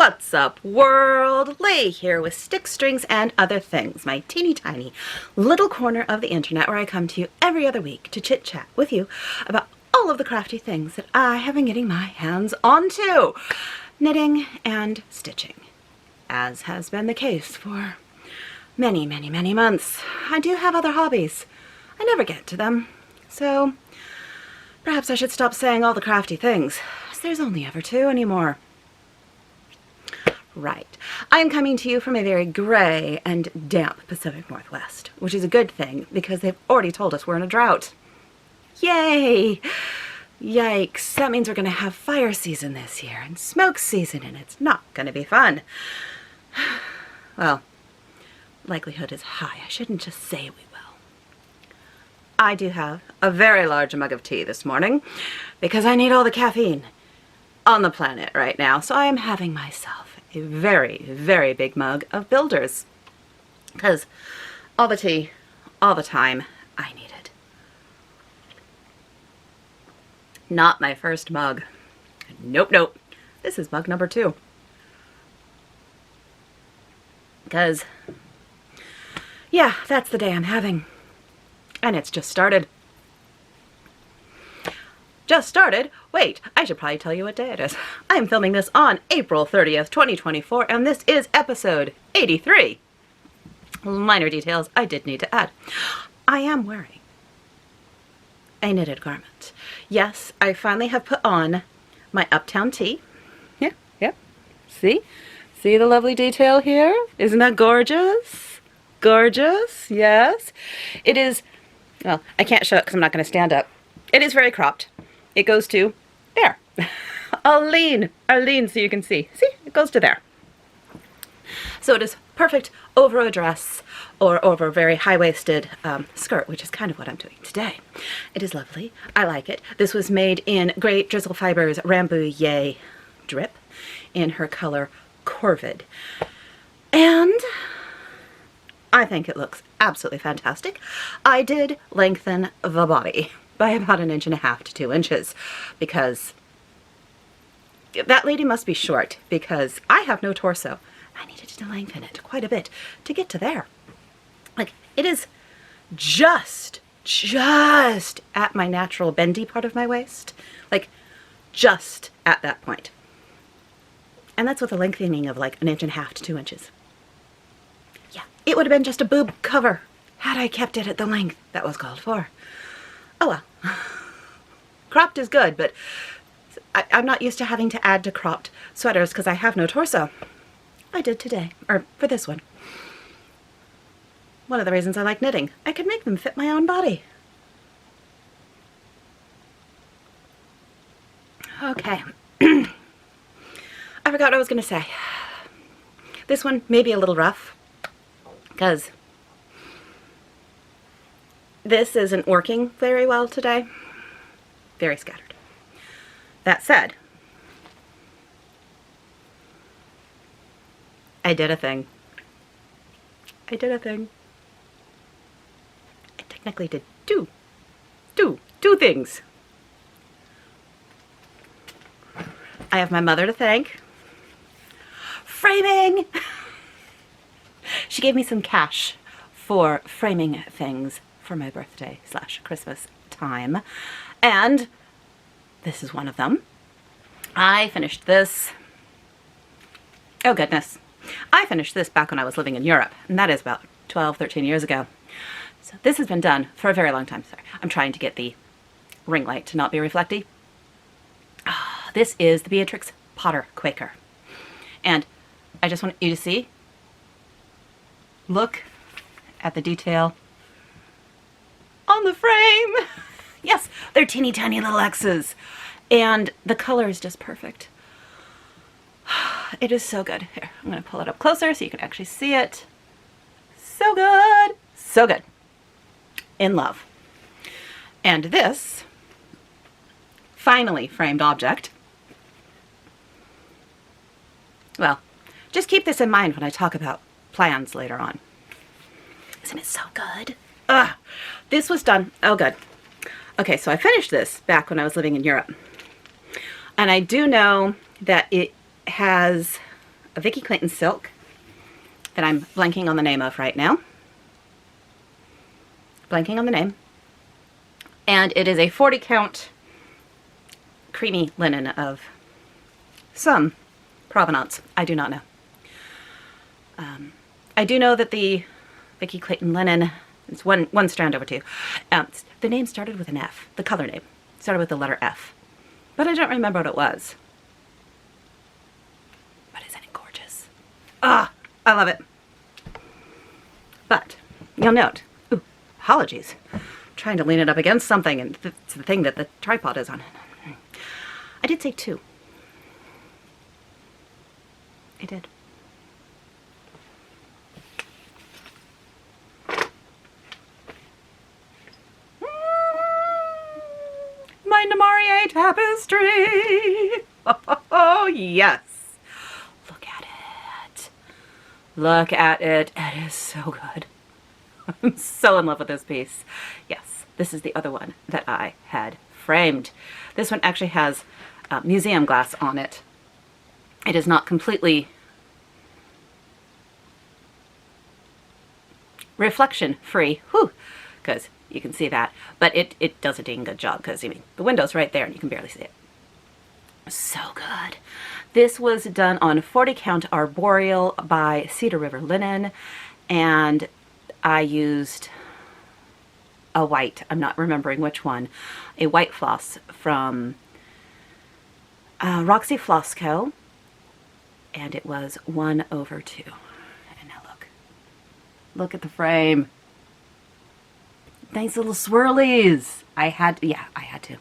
What's up, world? Lay here with Stick, Strings, and Other Things, my teeny tiny little corner of the internet where I come to you every other week to chit-chat with you about all of the crafty things that I have been getting my hands onto. Knitting and stitching, as has been the case for many, many, many months. I do have other hobbies. I never get to them, so perhaps I should stop saying all the crafty things, as there's only ever two anymore. Right. I am coming to you from a very gray and damp Pacific Northwest, which is a good thing because they've already told us we're in a drought. Yay! Yikes. That means we're going to have fire season this year and smoke season, and it's not going to be fun. Well, likelihood is high. I shouldn't just say we will. I do have a very large mug of tea this morning because I need all the caffeine on the planet right now, so I am having myself a very, very big mug of Builders, because all the tea, all the time, I need it. Not my first mug. Nope, nope. This is mug number 2. Because, yeah, that's the day I'm having. And it's just started. Just started? Wait, I should probably tell you what day it is. I am filming this on April 30th, 2024, and this is episode 83. Minor details I did need to add. I am wearing a knitted garment. Yes, I finally have put on my Uptown tee. Yeah. See? See the lovely detail here? Isn't that gorgeous? Gorgeous, yes. It is, well, I can't show it because I'm not going to stand up. It is very cropped. It goes to there. I'll lean so you can see. See, it goes to there. So it is perfect over a dress or over a very high-waisted skirt, which is kind of what I'm doing today. It is lovely. I like it. This was made in Great Drizzle Fibers Rambouillet drip in her color Corvid. And I think it looks absolutely fantastic. I did lengthen the body by about 1.5 inches to 2 inches, because that lady must be short, because I have no torso. I needed to lengthen it quite a bit to get to there. Like, it is just at my natural bendy part of my waist. Like, just at that point. And that's with a lengthening of like 1.5 inches to 2 inches. Yeah, it would have been just a boob cover had I kept it at the length that was called for. Oh well. Cropped is good, but I'm not used to having to add to cropped sweaters because I have no torso. I did today, or for this one. One of the reasons I like knitting, I could make them fit my own body. Okay. I forgot what I was going to say. This one may be a little rough because this isn't working very well today. Very scattered. That said, I did a thing. I technically did two things. I have my mother to thank. Framing! She gave me some cash for framing things for my birthday / Christmas time, and this is one of them. I finished this, oh goodness, I finished this back when I was living in Europe, and that is about 12-13 years ago. So this has been done for a very long time. Sorry, I'm trying to get the ring light to not be reflecty. This is the Beatrix Potter Quaker, and I just want you to see, look at the detail on the frame. Yes, they're teeny tiny little X's, and the color is just perfect. It is so good. Here, I'm going to pull it up closer so you can actually see it. So good, so good. In love. And this finally framed object, well, just keep this in mind when I talk about plans later on. Isn't it so good? Ugh. This was done, oh good. Okay, so I finished this back when I was living in Europe. And I do know that it has a Vicky Clinton silk that I'm blanking on the name of right now. Blanking on the name. And it is a 40 count creamy linen of some provenance. I do not know. I do know that the Vicky Clinton linen, it's one strand over 2. The name started with an F. The color name started with the letter F. But I don't remember what it was. But isn't it gorgeous? Ah, I love it. But you'll note, ooh, apologies. I'm trying to lean it up against something, and it's the thing that the tripod is on. I did say 2. I did. My Namarie tapestry. Oh, yes. Look at it. Look at it. It is so good. I'm so in love with this piece. Yes, this is the other one that I had framed. This one actually has museum glass on it. It is not completely reflection free, because you can see that, but it does a dang good job, because I mean the window's right there and you can barely see it. So good. This was done on 40 count arboreal by Cedar River Linen, and I used a white, I'm not remembering which one, a white floss from Roxy Floss Co. And it was 1/2. And now look at the frame. Nice little swirlies. I had to.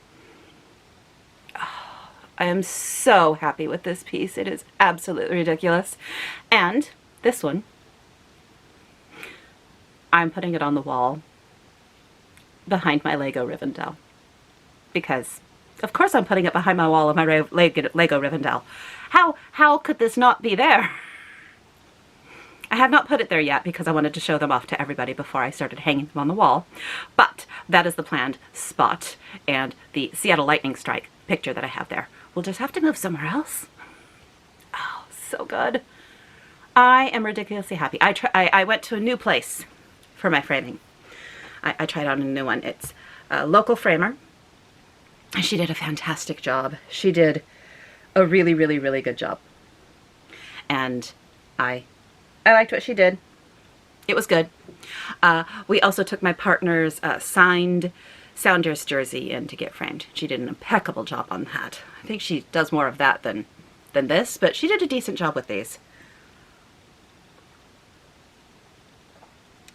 Oh, I am so happy with this piece. It is absolutely ridiculous. And this one, I'm putting it on the wall behind my Lego Rivendell. Because, of course I'm putting it behind my wall of my Lego Rivendell. How could this not be there? I have not put it there yet because I wanted to show them off to everybody before I started hanging them on the wall. But that is the planned spot, and the Seattle lightning strike picture that I have there. We'll just have to move somewhere else. Oh, so good. I am ridiculously happy. I went to a new place for my framing. I tried out a new one. It's a local framer. She did a fantastic job. She did a really, really, really good job. And I liked what she did. It was good. We also took my partner's signed Sounders jersey in to get framed. She did an impeccable job on that. I think she does more of that than this, but she did a decent job with these.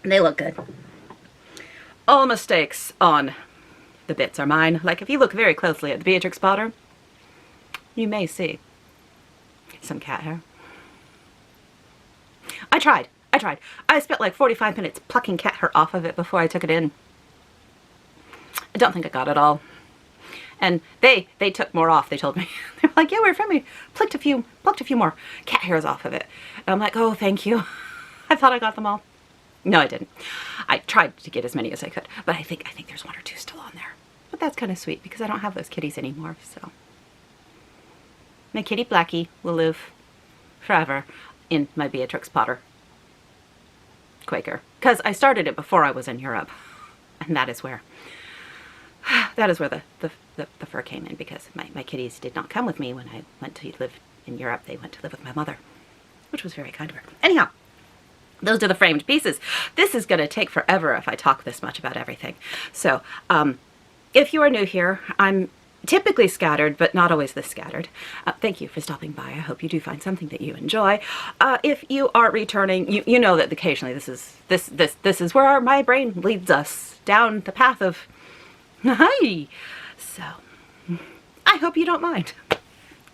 They look good. All mistakes on the bits are mine. Like if you look very closely at the Beatrix Potter, you may see some cat hair. I tried. I spent like 45 minutes plucking cat hair off of it before I took it in. I don't think I got it all. And they took more off, they told me. They were like, yeah, we're friendly. Plucked a few more cat hairs off of it. And I'm like, oh, thank you. I thought I got them all. No, I didn't. I tried to get as many as I could, but I think there's 1 or 2 still on there. But that's kind of sweet because I don't have those kitties anymore, so. My kitty Blackie will live forever in my Beatrix Potter Quaker. Because I started it before I was in Europe. And that is where the fur came in, because my kitties did not come with me when I went to live in Europe. They went to live with my mother, which was very kind of her. Anyhow, those are the framed pieces. This is going to take forever if I talk this much about everything. So, if you are new here, I'm typically scattered, but not always this scattered. Thank you for stopping by. I hope you do find something that you enjoy. If you are returning, you know that occasionally this is where my brain leads us down the path of hi. So I hope you don't mind.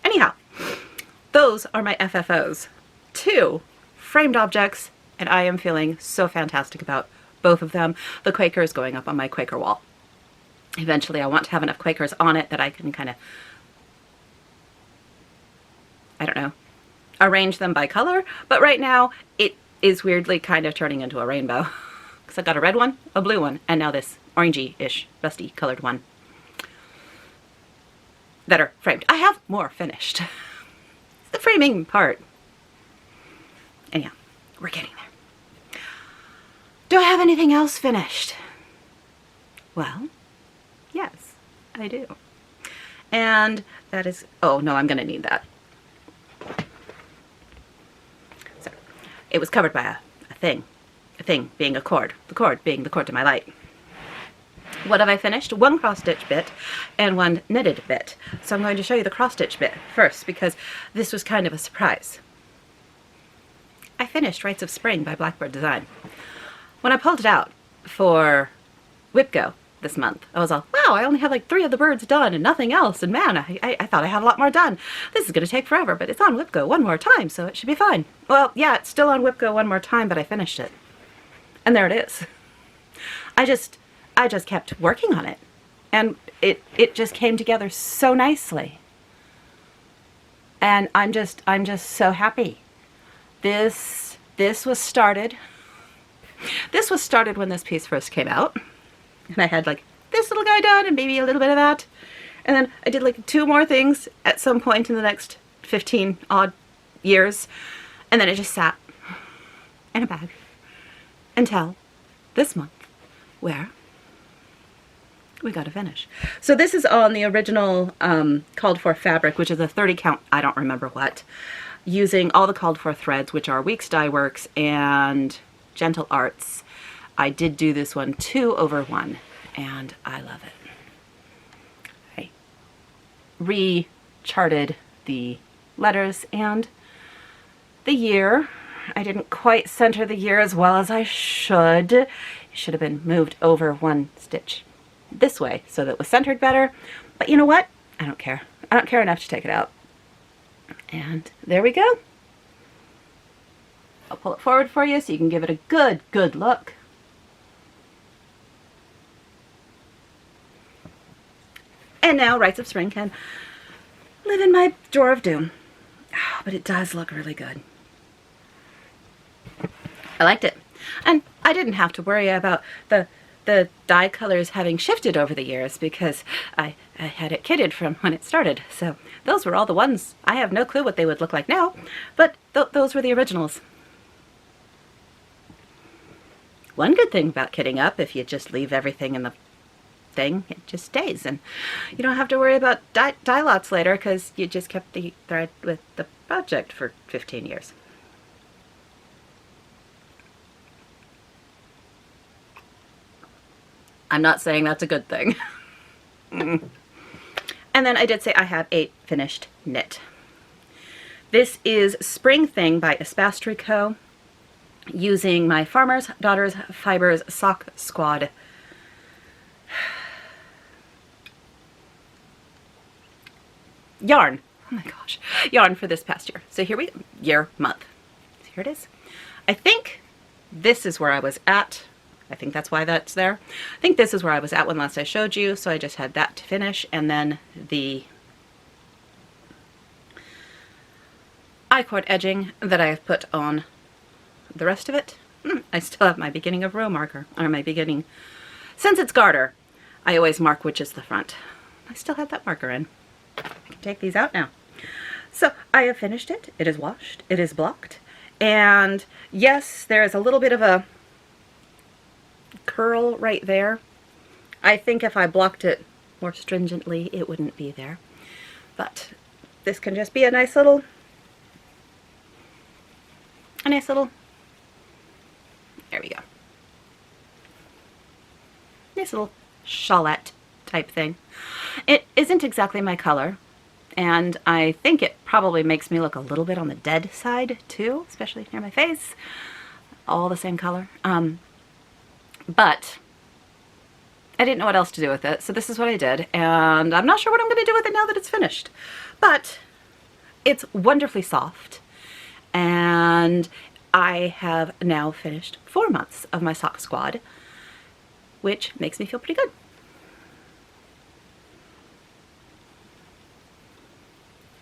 Anyhow, those are my FFOs. 2 framed objects, and I am feeling so fantastic about both of them. The Quaker is going up on my Quaker wall. Eventually I want to have enough Quakers on it that I can kind of, I don't know, arrange them by color. But right now it is weirdly kind of turning into a rainbow. Because I've got a red one, a blue one, and now this orangey-ish, rusty colored one that are framed. I have more finished. The framing part Anyhow, we're getting there. Do I have anything else finished? Well, yes, I do. And that is, oh no, I'm gonna need that. So, it was covered by a thing being a cord, the cord being the cord to my light. What have I finished? One cross stitch bit and one knitted bit. So I'm going to show you the cross stitch bit first because this was kind of a surprise. I finished Rites of Spring by Blackbird Design. When I pulled it out for WIPGO this month, I was all, wow, I only have like 3 of the birds done and nothing else, and man, I thought I had a lot more done. This is going to take forever, but it's on WIPGO one more time, so it should be fine. Well, yeah, it's still on WIPGO one more time, but I finished it. And there it is. I just kept working on it, and it just came together so nicely. And I'm just so happy. This was started when this piece first came out, and I had like this little guy done and maybe a little bit of that, and then I did like 2 more things at some point in the next 15 odd years, and then it just sat in a bag until this month, where we got to finish. So this is on the original called for fabric, which is a 30 count, I don't remember what, using all the called for threads, which are Weeks Dye Works and Gentle Arts. I did do this one 2/1, and I love it. I re-charted the letters and the year. I didn't quite center the year as well as I should. It should have been moved over 1 stitch this way so that it was centered better. But you know what? I don't care. I don't care enough to take it out. And there we go. I'll pull it forward for you so you can give it a good look. And now Rites of Spring can live in my drawer of doom. Oh, but it does look really good. I liked it. And I didn't have to worry about the dye colors having shifted over the years because I had it kitted from when it started. So those were all the ones. I have no clue what they would look like now, but those were the originals. One good thing about kitting up, if you just leave everything in the thing, it just stays, and you don't have to worry about dye lots later because you just kept the thread with the project for 15 years. I'm not saying that's a good thing. And then I did say I have a finished knit. This is Spring Thing by Espastry Co. using my Farmer's Daughters Fibers Sock Squad. Yarn. Oh my gosh. Yarn for this past year. So here we go. Month. So here it is. I think this is where I was at. I think that's why that's there. I think this is where I was at when last I showed you, so I just had that to finish, and then the I-cord edging that I have put on the rest of it. I still have my beginning of row marker, or my beginning, since it's garter, I always mark which is the front. I still have that marker in. I can take these out now. So I have finished it. It is washed. It is blocked. And yes, there is a little bit of a curl right there. I think if I blocked it more stringently, it wouldn't be there. But this can just be a nice little, there we go. Nice little shawlette type thing. It isn't exactly my color, and I think it probably makes me look a little bit on the dead side too, especially near my face. All the same color. But I didn't know what else to do with it, so this is what I did, and I'm not sure what I'm going to do with it now that it's finished. But it's wonderfully soft, and I have now finished 4 months of my sock squad, which makes me feel pretty good.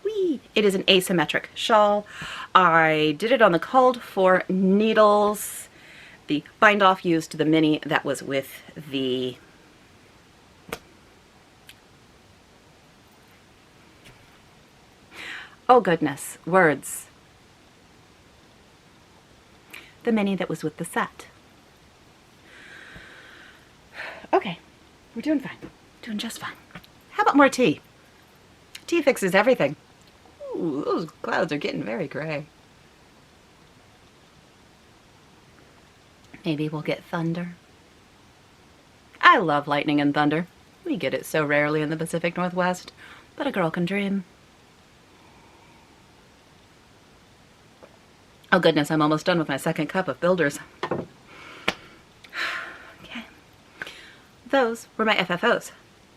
Whee! It is an asymmetric shawl. I did it on the called for needles. The bind off used the mini that was with the oh goodness, words. the mini that was with the set. Okay, we're doing fine. Doing just fine. How about more tea? Tea fixes everything. Ooh, those clouds are getting very gray. Maybe we'll get thunder. I love lightning and thunder. We get it so rarely in the Pacific Northwest, but a girl can dream. Oh goodness, I'm almost done with my second cup of Builders. Okay. Those were my FFOs.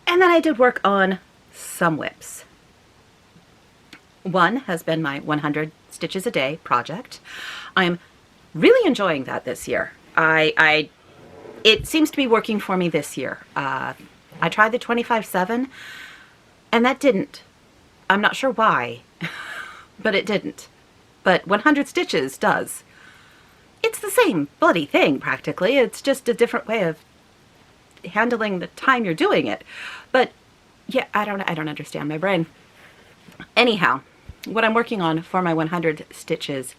And then I did work on some whips. One has been my 100 stitches a day project. I'm really enjoying that this year. It seems to be working for me this year. I tried the 25/7 and that didn't. I'm not sure why, but it didn't. But 100 stitches does. It's the same bloody thing practically. It's just a different way of handling the time you're doing it. But yeah, I don't understand my brain. Anyhow, what I'm working on for my 100 stitches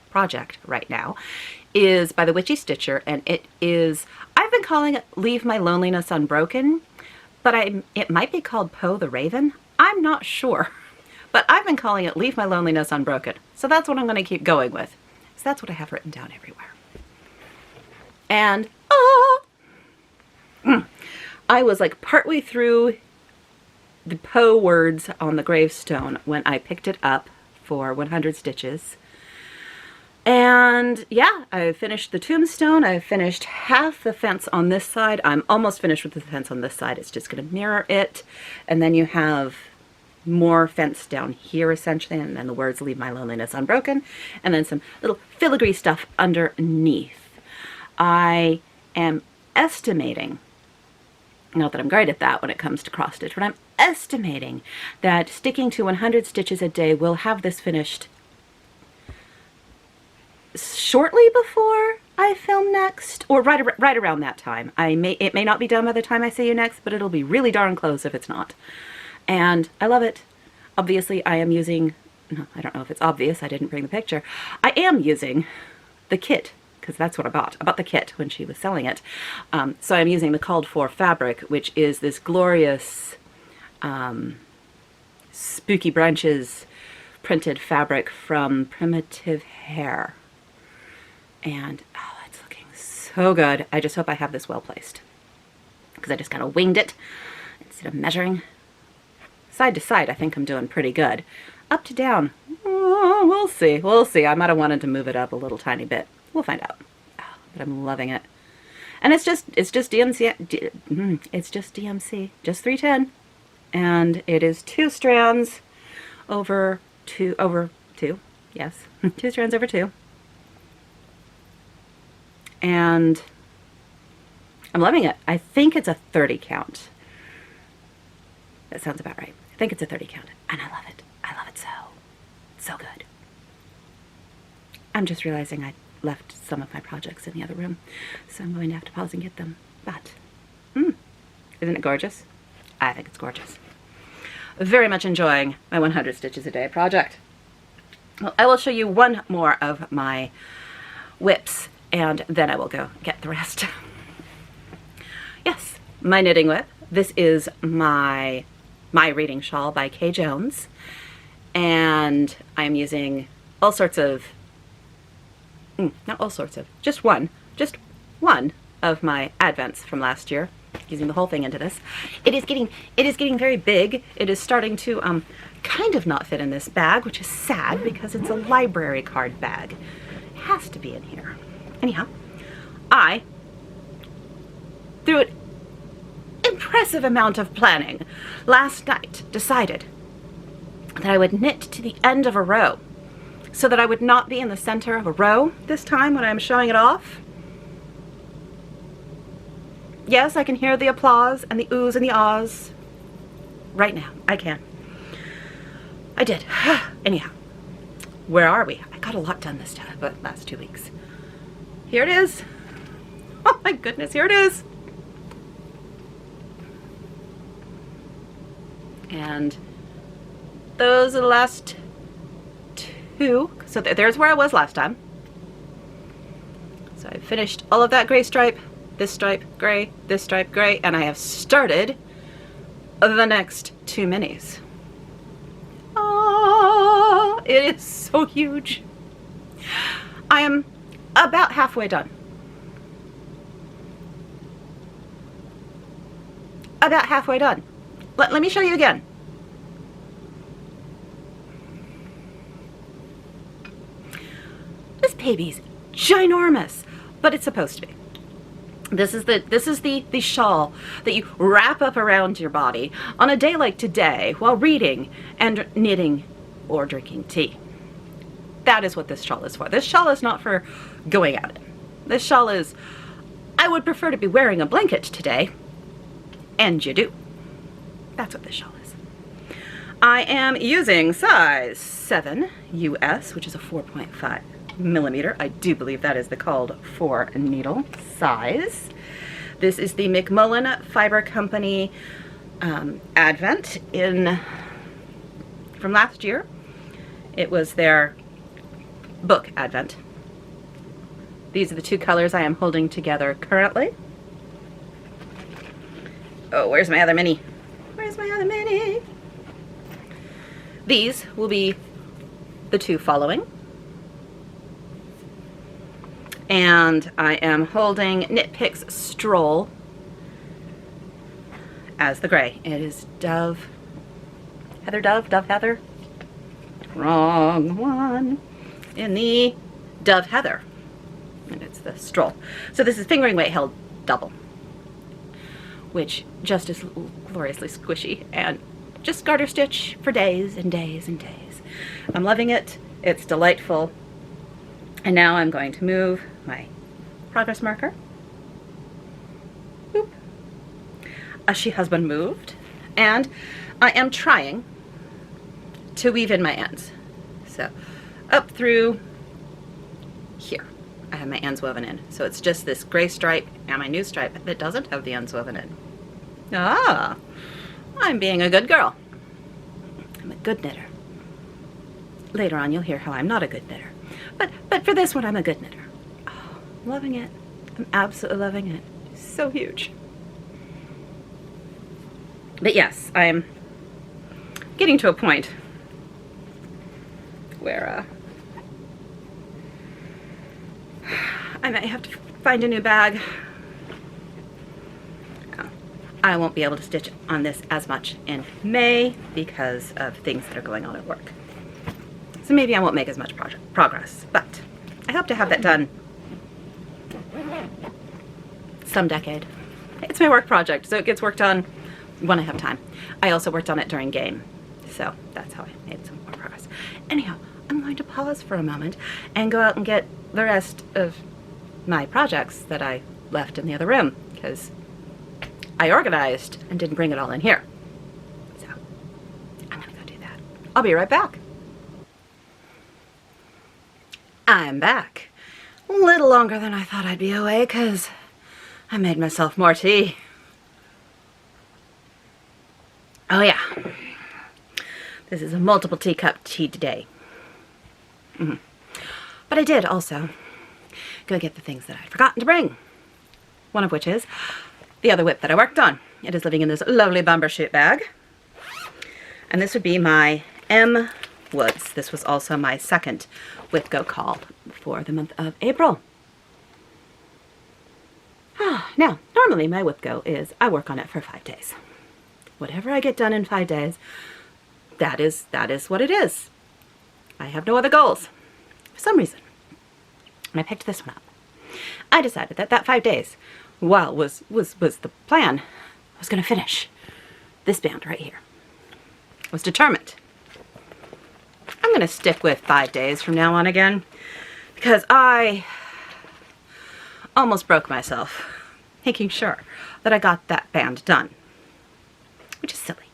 project right now is by the Witchy Stitcher, and it is, I've been calling it Leave My Loneliness Unbroken, but it might be called Poe the Raven. I'm not sure, but I've been calling it Leave My Loneliness Unbroken. So that's what I'm going to keep going with. So that's what I have written down everywhere. And I was like partway through the Poe words on the gravestone when I picked it up for 100 stitches. And yeah, I finished the tombstone. I finished half the fence on this side. I'm almost finished with the fence on this side. It's just going to mirror it. And then you have more fence down here essentially, and then the words Leave My Loneliness Unbroken, and then some little filigree stuff underneath. I am estimating, not that I'm great at that when it comes to cross stitch, but I'm estimating that sticking to 100 stitches a day will have this finished shortly before I film next, or right around that time. It may not be done by the time I see you next, but it'll be really darn close if it's not. And I love it. Obviously I am using, no, I don't know if it's obvious, I didn't bring the picture. I am using the kit, because that's what I bought. I bought the kit when she was selling it. So I'm using the called for fabric, which is this glorious Spooky Branches printed fabric from Primitive Hair. And oh, it's looking so good. I just hope I have this well placed, because I just kind of winged it instead of measuring. Side to side, I think I'm doing pretty good. Up to down, oh, we'll see. We'll see. I might have wanted to move it up a little tiny bit. We'll find out. Oh, but I'm loving it. And it's just DMC. It's just DMC, just 310, and it is 2 strands over 2. Yes, 2 strands over 2. And I'm loving it. I think it's a 30 count. That sounds about right. I think it's a 30 count, and I love it. I love it so good. I'm just realizing I left some of my projects in the other room, so I'm going to have to pause and get them. But, isn't it gorgeous? I think it's gorgeous. Very much enjoying my 100 stitches a day project. Well, I will show you one more of my whips, and then I will go get the rest. Yes, my knitting whip. This is my Reading Shawl by Kay Jones, and I'm using all sorts of, not all sorts of, just one of my Advents from last year, using the whole thing into this. It is getting very big. It is starting to kind of not fit in this bag, which is sad because it's a library card bag. It has to be in here. Anyhow, I, through an impressive amount of planning, last night decided that I would knit to the end of a row so that I would not be in the center of a row this time when I'm showing it off. Yes, I can hear the applause and the oohs and the ahs right now. I can. I did. Anyhow, where are we? I got a lot done this time, but last 2 weeks. Here it is. Oh my goodness, here it is. And those are the last 2. So there's where I was last time. So I've finished all of that gray stripe, this stripe gray, this stripe gray, and I have started the next 2 minis. Oh, it is so huge. I am about halfway done. About halfway done. Let me show you again. This baby's ginormous, but it's supposed to be. This is the shawl that you wrap up around your body on a day like today while reading and knitting or drinking tea. That is what this shawl is for. This shawl is not for going out in. This shawl is, I would prefer to be wearing a blanket today, and you do. That's what this shawl is. I am using size 7 US, which is a 4.5 millimeter. I do believe that is the called for needle size. This is the McMullen Fiber Company Advent from last year. It was their book Advent. These are the 2 colors I am holding together currently. Oh, where's my other mini? Where's my other mini? These will be the 2 following. And I am holding Knit Picks Stroll as the gray. It is Dove Heather. Wrong one. In the Dove Heather. And it's the Stroll. So this is fingering weight held double, which just is gloriously squishy and just garter stitch for days and days and days. I'm loving it. It's delightful. And now I'm going to move my progress marker. Boop. She has been moved. And I am trying to weave in my ends. So up through here, I have my ends woven in. So it's just this gray stripe and my new stripe that doesn't have the ends woven in. Ah, I'm being a good girl. I'm a good knitter. Later on you'll hear how I'm not a good knitter. But for this one, I'm a good knitter. Oh, I'm loving it. I'm absolutely loving it. It's so huge. But yes, I'm getting to a point where I might have to find a new bag. I won't be able to stitch on this as much in May because of things that are going on at work. So maybe I won't make as much progress, but I hope to have that done some decade. It's my work project, so it gets worked on when I have time. I also worked on it during game, so that's how I made some more progress. Anyhow, I'm going to pause for a moment and go out and get the rest of my projects that I left in the other room, because I organized and didn't bring it all in here. So I'm gonna go do that. I'll be right back. I'm back. A little longer than I thought I'd be away because I made myself more tea. Oh yeah. This is a multiple teacup tea today. But I did also go get the things that I'd forgotten to bring. One of which is the other whip that I worked on. It is living in this lovely Bumbershoot bag. And this would be my M Woods. This was also my second whip go call for the month of April. Now, normally my whip go is I work on it for 5 days. Whatever I get done in 5 days, that is what it is. I have no other goals. For some reason, when I picked this one up, I decided that 5 days, while was the plan, I was going to finish this band right here. I was determined. I'm going to stick with 5 days from now on again, because I almost broke myself making sure that I got that band done, which is silly.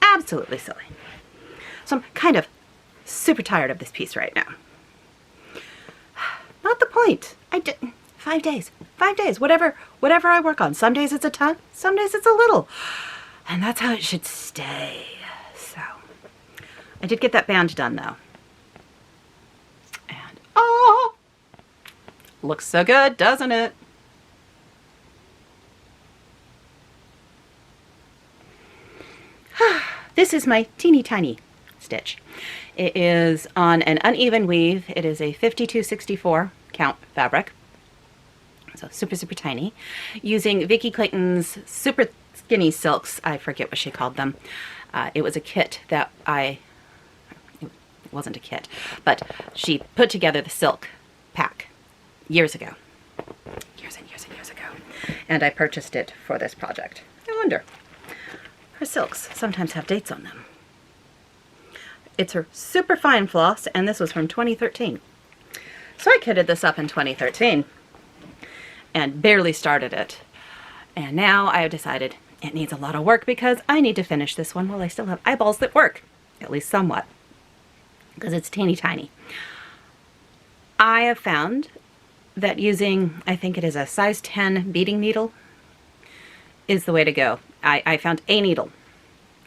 Absolutely silly. So I'm kind of super tired of this piece right now. Not the point. I did 5 days. 5 days. Whatever I work on. Some days it's a ton, some days it's a little. And that's how it should stay. So I did get that band done though. And Looks so good, doesn't it? This is my teeny tiny stitch. It is on an uneven weave. It is a 5264 count fabric. So super, super tiny. Using Vicki Clayton's super skinny silks. I forget what she called them. It was a kit that it wasn't a kit, but she put together the silk pack years ago. Years and years and years ago. And I purchased it for this project. I wonder. Her silks sometimes have dates on them. It's her super fine floss, and this was from 2013. So I kitted this up in 2013 and barely started it. And now I have decided it needs a lot of work because I need to finish this one while I still have eyeballs that work, at least somewhat, because it's teeny tiny. I have found that using, I think it is a size 10 beading needle, is the way to go. I found a needle,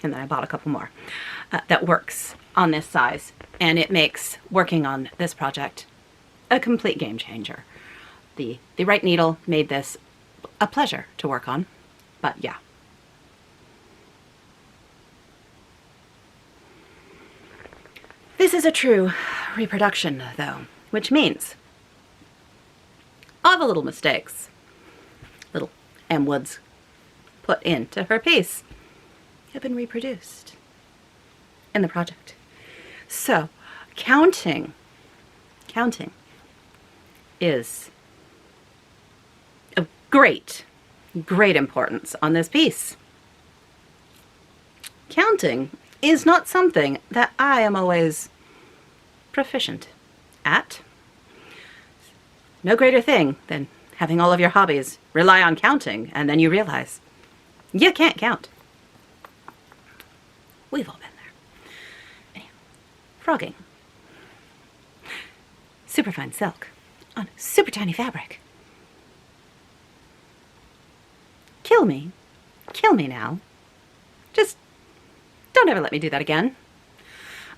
and then I bought a couple more, that works on this size, and it makes working on this project a complete game changer. The right needle made this a pleasure to work on, but yeah. This is a true reproduction, though, which means all the little mistakes little M. Woods put into her piece have been reproduced in the project. So, counting is of great importance on this piece. Counting is not something that I am always proficient at. No greater thing than having all of your hobbies rely on counting, and then you realize you can't count. We've all been there. Anyhow, frogging. Super fine silk on super tiny fabric. Kill me now. Just don't ever let me do that again.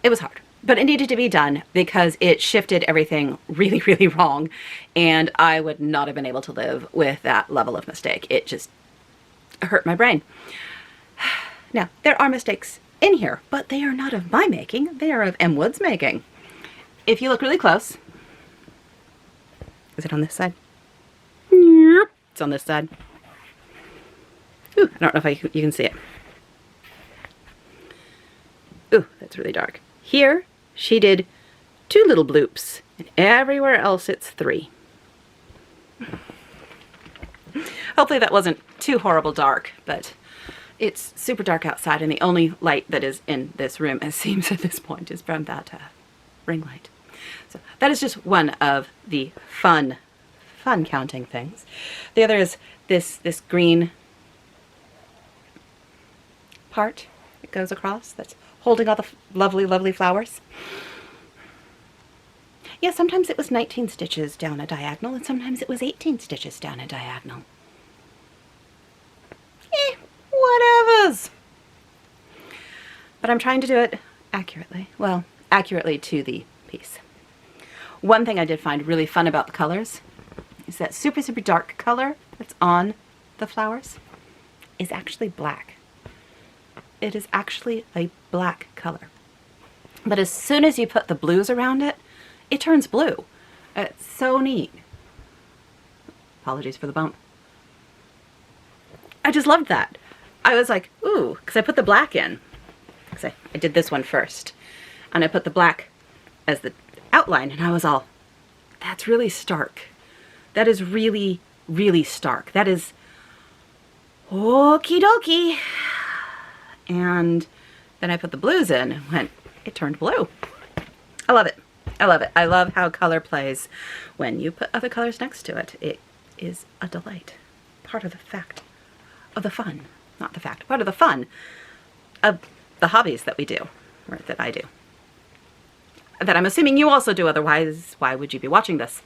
It was hard, but it needed to be done because it shifted everything really, really wrong, and I would not have been able to live with that level of mistake. It just hurt my brain. Now, there are mistakes in here, but they are not of my making. They are of M. Wood's making. If you look really close, is it on this side? Yep, it's on this side. Ooh, I don't know if you can see it. Ooh, that's really dark. Here, she did 2 little bloops, and everywhere else it's 3. Hopefully that wasn't too horrible dark, but it's super dark outside, and the only light that is in this room, it seems at this point, is from that ring light. So that is just one of the fun counting things. The other is this green part that goes across that's holding all the lovely flowers. Yeah, sometimes it was 19 stitches down a diagonal, and sometimes it was 18 stitches down a diagonal. Whatevers. But I'm trying to do it accurately. Well, accurately to the piece. One thing I did find really fun about the colors is that super dark color that's on the flowers is actually black. It is actually a black color. But as soon as you put the blues around it, it turns blue. It's so neat. Apologies for the bump. I just loved that. I was like, ooh, because I put the black in. Because I did this one first. And I put the black as the outline, and I was all, that's really stark. That is really, really stark. That is okie dokie. And then I put the blues in and went, it turned blue. I love it. I love it. I love how color plays when you put other colors next to it. It is a delight. Part of the fact of the fun. Not the fact. Part of the fun of the hobbies that we do, or that I do. That I'm assuming you also do, otherwise why would you be watching this?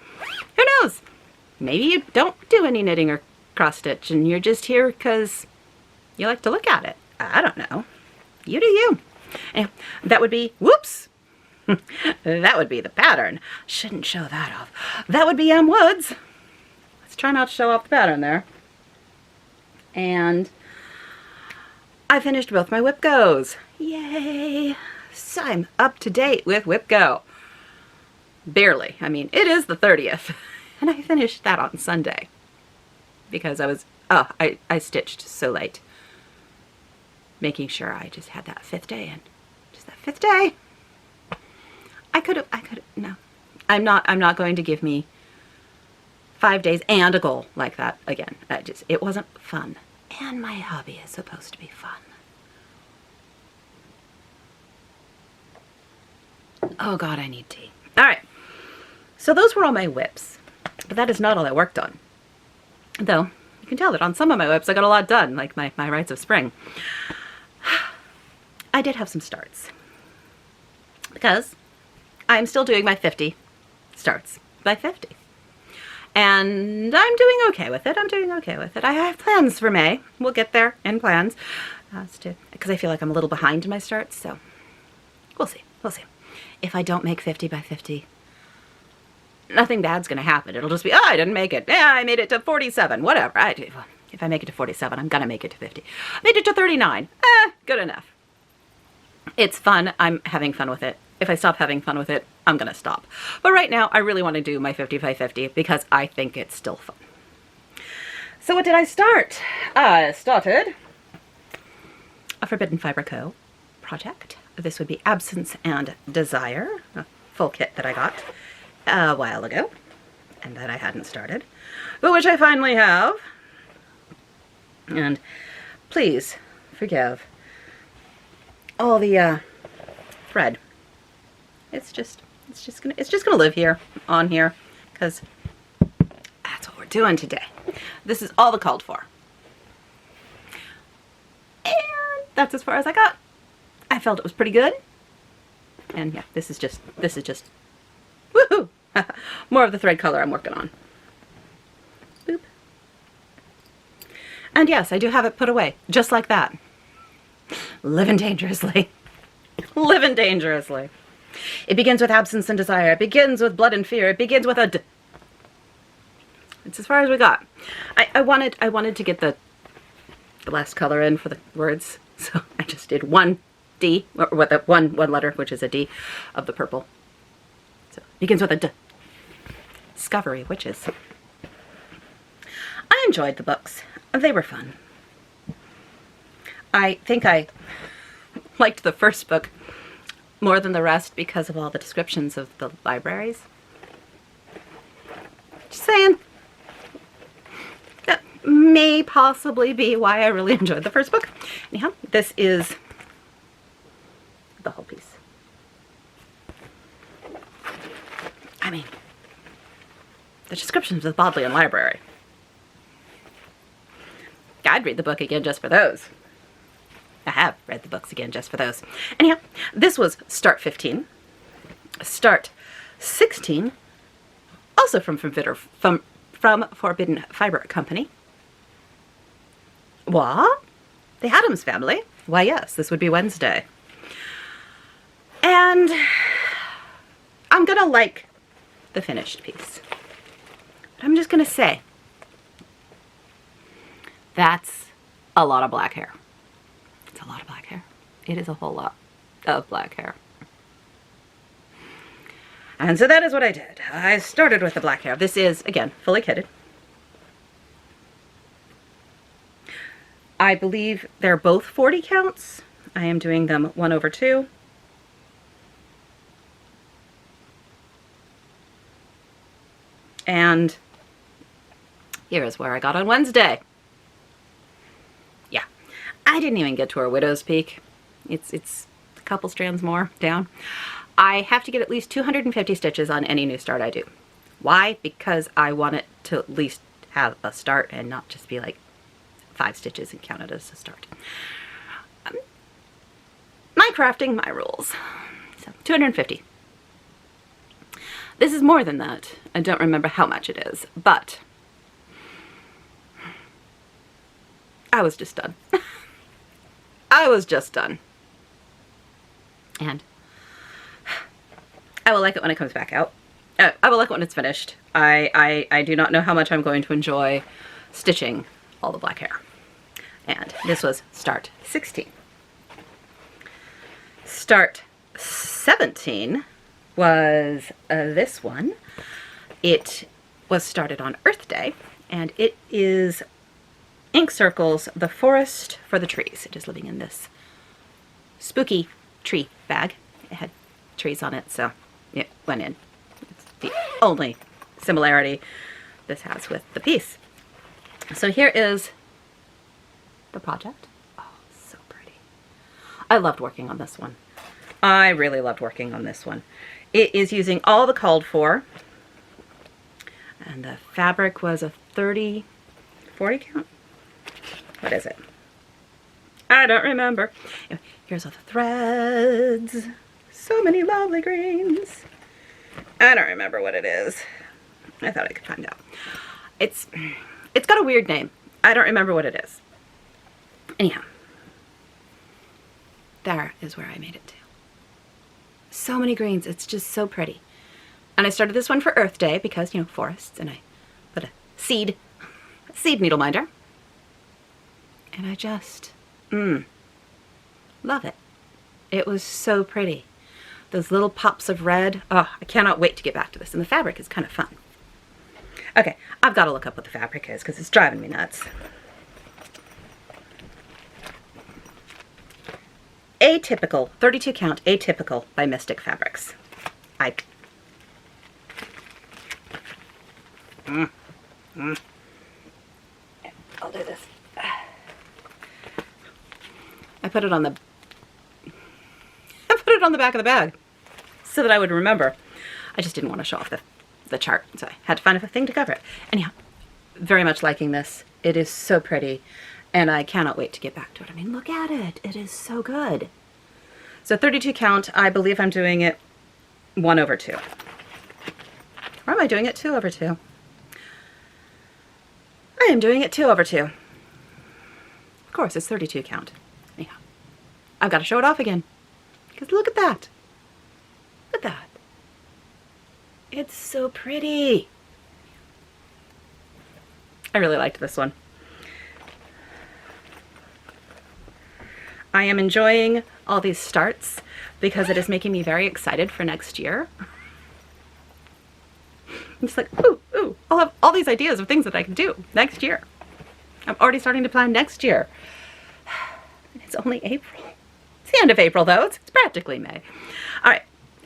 Who knows? Maybe you don't do any knitting or cross stitch and you're just here because you like to look at it. I don't know. You do you. And that would be, whoops, That would be the pattern. Shouldn't show that off. That would be M. Woods. Let's try not to show off the pattern there. And I finished both my Whip Goes. Yay! So I'm up to date with Whip Go. Barely. I mean, it is the 30th. And I finished that on Sunday. Because I stitched so late. Making sure I just had that 5th day in. Just that 5th day. No. I'm not going to give me 5 days and a goal like that again. It wasn't fun. And my hobby is supposed to be fun. Oh God, I need tea. All right. So those were all my whips. But that is not all I worked on. Though, you can tell that on some of my whips I got a lot done, like my Rites of Spring. I did have some starts. Because I'm still doing my 50 starts by 50. And I'm doing okay with it. I have plans for May. We'll get there in plans. Because I feel like I'm a little behind in my starts, so we'll see. If I don't make 50 by 50, nothing bad's going to happen. It'll just be, oh, I didn't make it. Yeah, I made it to 47. Whatever. If I make it to 47, I'm going to make it to 50. Made it to 39. Good enough. It's fun. I'm having fun with it. If I stop having fun with it, I'm going to stop. But right now, I really want to do my 50 by 50 because I think it's still fun. So what did I start? I started a Forbidden Fiber Co. project. This would be Absence and Desire, a full kit that I got a while ago and that I hadn't started, but which I finally have. And please forgive all the thread. It's just gonna live here on here because that's what we're doing today. This is all the called for, and that's as far as I got. I felt it was pretty good, and yeah, this is just woohoo! More of the thread color I'm working on. Boop. And yes, I do have it put away just like that. Living dangerously. Living dangerously. It begins with Absence and Desire. It begins with Blood and Fear. It begins with a D. It's as far as we got. I wanted to get the last color in for the words, so I just did one D, or what, that one letter, which is a D, of the purple. So it begins with a D. Discovery Witches. I enjoyed the books. They were fun. I think I liked the first book more than the rest because of all the descriptions of the libraries. Just saying. That may possibly be why I really enjoyed the first book. Anyhow, this is the whole piece. I mean, the descriptions of the Bodleian Library. I'd read the book again just for those. I have read the books again just for those. Anyhow, this was Start 15. Start 16, also from Forbidden Fiber Company. What? The Addams Family? Why, yes, this would be Wednesday. And I'm gonna like the finished piece. But I'm just gonna say, that's a lot of black hair. It's a lot of black hair. It is a whole lot of black hair. And so that is what I did. I started with the black hair. This is, again, fully kitted. I believe they're both 40 counts. I am doing them 1/2. And here is where I got on Wednesday. Yeah, I didn't even get to our Widow's Peak. It's a couple strands more down. I have to get at least 250 stitches on any new start I do. Why? Because I want it to at least have a start and not just be like 5 stitches and count it as a start. My crafting, my rules. So 250. This is more than that. I don't remember how much it is, but I was just done. I was just done. And I will like it when it comes back out. I will like it when it's finished. I do not know how much I'm going to enjoy stitching all the black hair. And this was start 16. Start 17 was this one. It was started on Earth Day, and it is Ink Circles, The Forest for the Trees. It is living in this spooky tree bag. It had trees on it, so it went in. It's the only similarity this has with the piece. So here is the project. Oh, so pretty. I loved working on this one. I really loved working on this one. It is using all the called for, and the fabric was a 30, 40 count? What is it? I don't remember. Here's all the threads. So many lovely greens. I don't remember what it is. I thought I could find out. It's got a weird name. I don't remember what it is. Anyhow, there is where I made it to. So many greens. It's just so pretty. And I started this one for Earth Day because, you know, forests, and I put a seed needle minder. And I just, love it. It was so pretty. Those little pops of red. Oh, I cannot wait to get back to this. And the fabric is kind of fun. Okay, I've got to look up what the fabric is because it's driving me nuts. Atypical, 32 count, Atypical by Mystic Fabrics. I'll do this. I put it on the back of the bag so that I would remember. I just didn't want to show off the chart, so I had to find a thing to cover it. Anyhow, very much liking this. It is so pretty, and I cannot wait to get back to it. I mean, look at it. It is so good. So 32 count, I believe I'm doing it 1/2. Or am I doing it 2/2? I am doing it 2/2. Of course, it's 32 count. Anyhow, I've got to show it off again. Because look at that. Look at that. It's so pretty. I really liked this one. I am enjoying all these starts because it is making me very excited for next year. I'm just like, ooh, I'll have all these ideas of things that I can do next year. I'm already starting to plan next year. It's only April. It's the end of April, though. It's practically May. All right.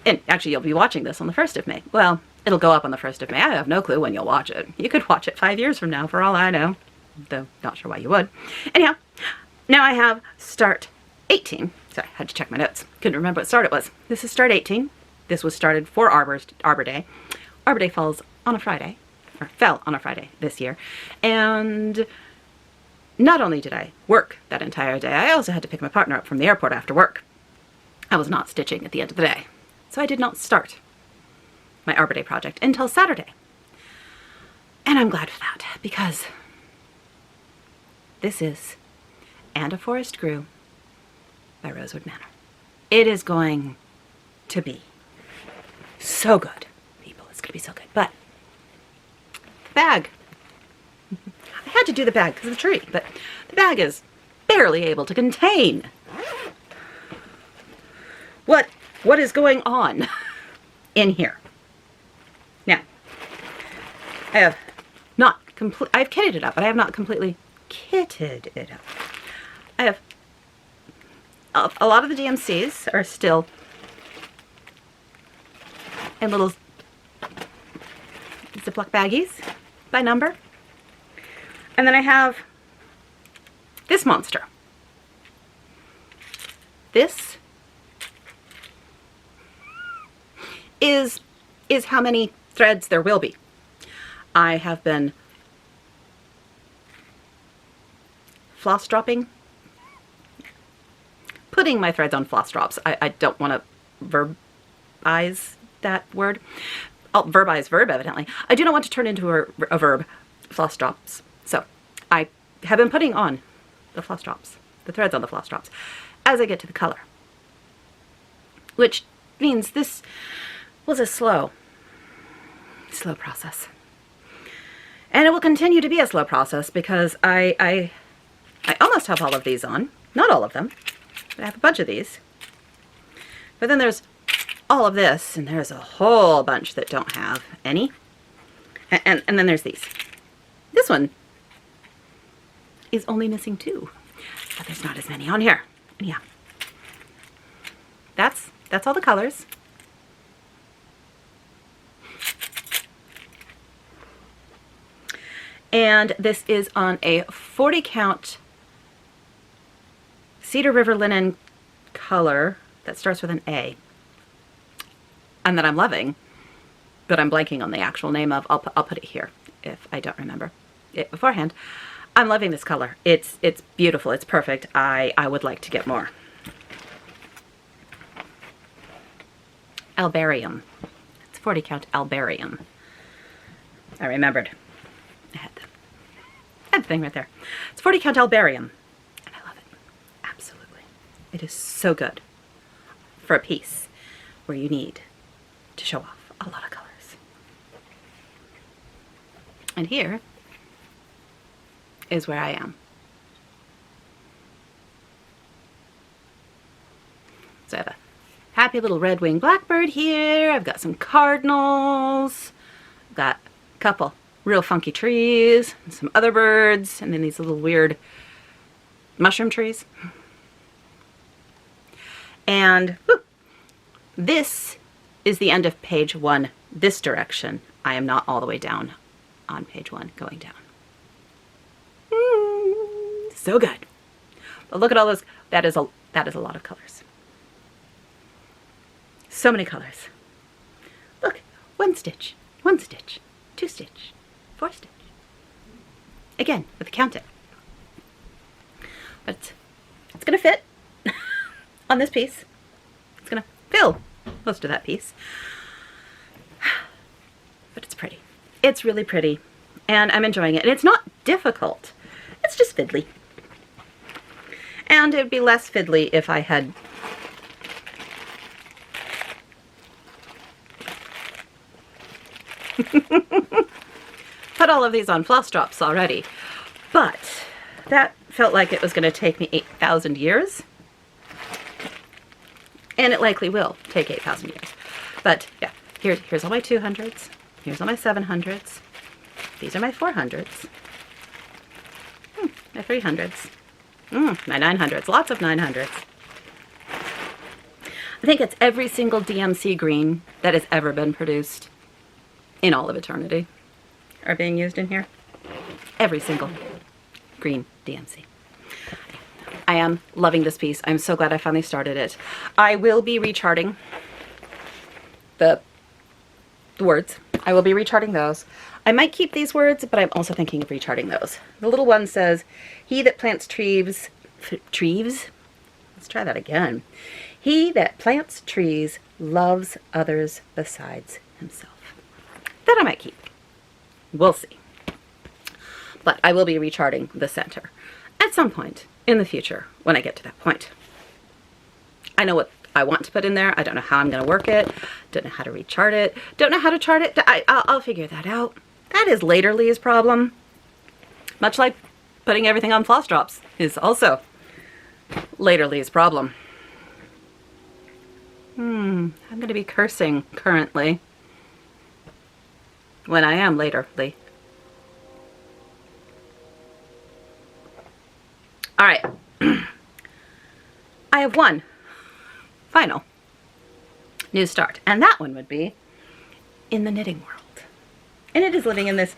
And actually, you'll be watching this on the 1st of May. Well, it'll go up on the 1st of May. I have no clue when you'll watch it. You could watch it 5 years from now, for all I know. Though, not sure why you would. Anyhow, now I have start 18. Sorry, I had to check my notes. Couldn't remember what start it was. This is start 18. This was started for Arbor Day. Arbor Day falls on a Friday, or fell on a Friday this year. And not only did I work that entire day, I also had to pick my partner up from the airport after work. I was not stitching at the end of the day. So I did not start my Arbor Day project until Saturday. And I'm glad for that, because this is And a Forest Grew by Rosewood Manor. It is going to be so good, people. It's going to be so good. But the bag. I had to do the bag because of the tree, but the bag is barely able to contain what is going on in here. Now, I've kitted it up, but I have not completely kitted it up. I have a lot of the DMCs are still in little Ziploc baggies by number. And then I have this monster. This is how many threads there will be. I have been floss dropping, putting my threads on floss drops. I don't want to verbize that word. I'll verbize verb, evidently. I do not want to turn into a verb, floss drops. So I have been putting on the floss drops, the threads on the floss drops, as I get to the color. Which means this was a slow process. And it will continue to be a slow process because I almost have all of these on. Not all of them, but I have a bunch of these. But then there's all of this, and there's a whole bunch that don't have any. And then there's these. This one is only missing 2, but there's not as many on here. And yeah, that's all the colors. And this is on a 40 count Cedar River linen color that starts with an A, and that I'm loving, but I'm blanking on the actual name of. I'll put it here if I don't remember it beforehand. I'm loving this color. It's beautiful. It's perfect. I would like to get more. Albarium. It's 40 count Albarium. I remembered. I had the thing right there. It's 40 count Albarium, and I love it. Absolutely. It is so good for a piece where you need to show off a lot of colors. And here is where I am. So I have a happy little red-winged blackbird here. I've got some cardinals. I've got a couple real funky trees, and some other birds, and then these little weird mushroom trees. And whew, this is the end of page 1 this direction. I am not all the way down on page 1 going down. So good. But look at all those. That is a lot of colors. So many colors. Look, 1 stitch, 1 stitch, 2 stitch, 4 stitch. Again, with the count it. But it's gonna fit on this piece. It's gonna fill most of that piece. But it's pretty. It's really pretty. And I'm enjoying it. And it's not difficult. It's just fiddly. And it would be less fiddly if I had put all of these on floss drops already. But that felt like it was going to take me 8,000 years. And it likely will take 8,000 years. But yeah, here's all my 200s. Here's all my 700s. These are my 400s. My 300s. My 900s. Lots of 900s. I think it's every single DMC green that has ever been produced in all of eternity are being used in here. Every single green DMC. I am loving this piece. I'm so glad I finally started it. I will be recharting the words. I will be recharting those. I might keep these words, but I'm also thinking of recharting those. The little one says, "He that plants trees," let's try that again. "He that plants trees loves others besides himself." That I might keep. We'll see. But I will be recharting the center at some point in the future when I get to that point. I know what I want to put in there. I don't know how I'm going to work it. Don't know how to rechart it. Don't know how to chart it. I'll figure that out. That is later Lee's problem. Much like putting everything on floss drops is also later Lee's problem. I'm going to be cursing currently when I am later Lee. All right. I have one final new start, and that one would be in the knitting world. And it is living in this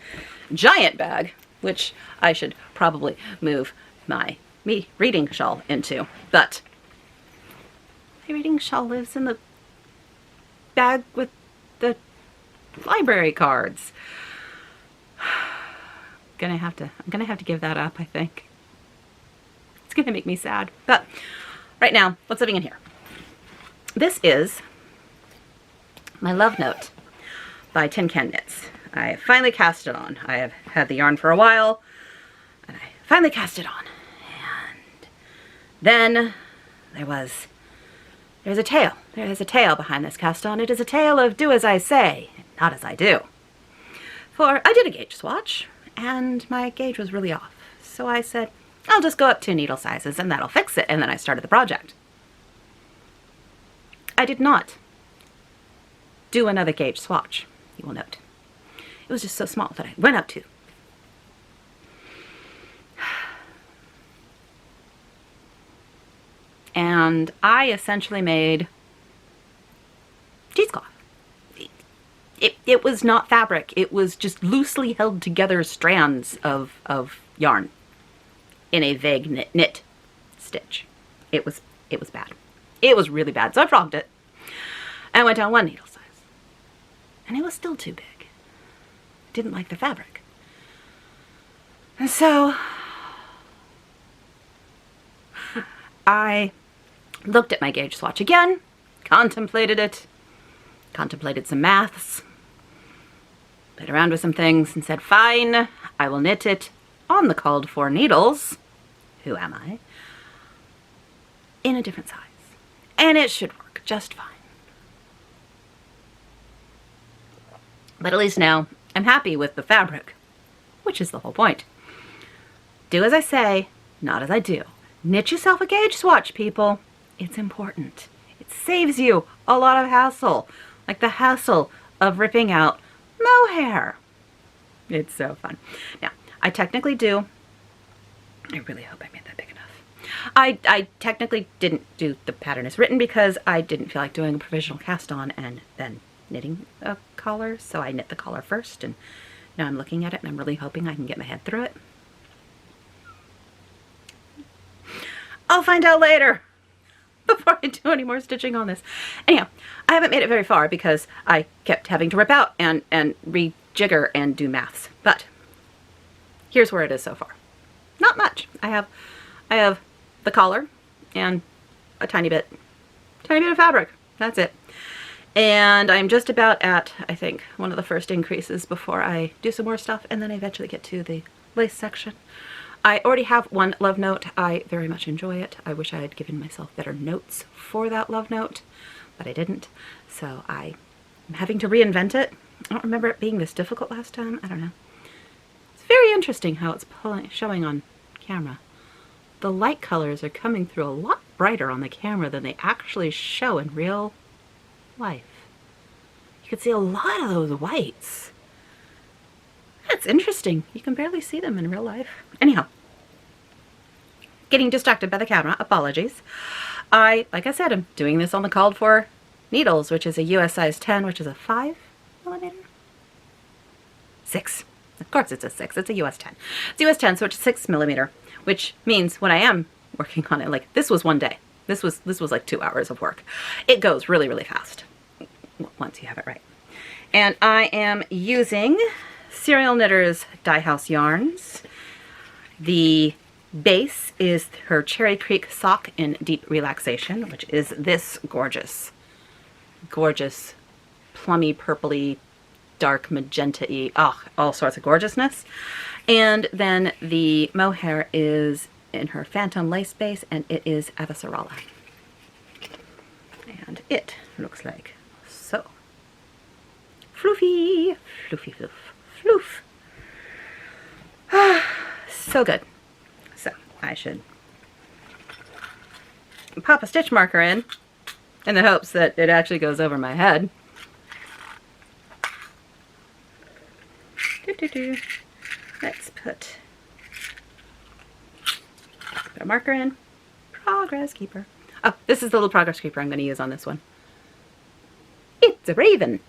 giant bag, which I should probably move my reading shawl into. But my reading shawl lives in the bag with the library cards. I'm gonna have to give that up, I think. It's gonna make me sad. But right now, what's living in here? This is my love note by Tin Can Knits. I finally cast it on. I have had the yarn for a while, and I finally cast it on. And then there's a tail There is a tale behind this cast on. It is a tale of do as I say, not as I do. For I did a gauge swatch, and my gauge was really off. So I said, I'll just go up 2 needle sizes and that'll fix it. And then I started the project. I did not do another gauge swatch, you will note. It was just so small that I went up 2. And I essentially made cheesecloth. It was not fabric. It was just loosely held together strands of yarn in a vague knit stitch. It was bad. It was really bad. So I frogged it. And I went down 1 needle size. And it was still too big. I didn't like the fabric. And so I looked at my gauge swatch again, contemplated it, contemplated some maths, played around with some things, and said, fine, I will knit it on the called for needles, who am I, in a different size. And it should work just fine. But at least now I'm happy with the fabric, which is the whole point. Do as I say, not as I do. Knit yourself a gauge swatch, people. It's important. It saves you a lot of hassle, like the hassle of ripping out mohair. It's so fun. Now, I technically do. I really hope I made that big enough. I technically didn't do the pattern as written because I didn't feel like doing a provisional cast on and then knitting a collar, so I knit the collar first, and now I'm looking at it and I'm really hoping I can get my head through it. I'll find out later before I do any more stitching on this. Anyhow, I haven't made it very far because I kept having to rip out and rejigger and do maths. But here's where it is so far. Not much. I have the collar and a tiny bit of fabric. That's it. And I'm just about at, I think, one of the first increases before I do some more stuff, and then I eventually get to the lace section. I already have one love note. I very much enjoy it. I wish I had given myself better notes for that love note, but I didn't. So I'm having to reinvent it. I don't remember it being this difficult last time. I don't know. It's very interesting how it's showing on camera. The light colors are coming through a lot brighter on the camera than they actually show in real life. You can see a lot of those whites. That's interesting. You can barely see them in real life. Anyhow, getting distracted by the camera. Apologies. Like I said, I'm doing this on the called for needles, which is a US size 10, which is a 5mm? 6. Of course it's a 6. It's a US 10. It's US 10, so it's 6mm, which means when I am working on it, like this was one day. This was like 2 hours of work. It goes really, really fast once you have it right. And I am using Serial Knitter's Dye House yarns. The base is her Cherry Creek Sock in Deep Relaxation, which is this gorgeous, gorgeous, plummy, purpley, dark magenta-y, all sorts of gorgeousness. And then the mohair is in her Phantom Lace base, and it is Avasarala. And it looks like so. Floofy, floofy, floof, floof. So good. So I should pop a stitch marker in the hopes that it actually goes over my head. Let's put a marker in. Progress keeper. Oh, this is the little progress keeper I'm going to use on this one. It's a raven.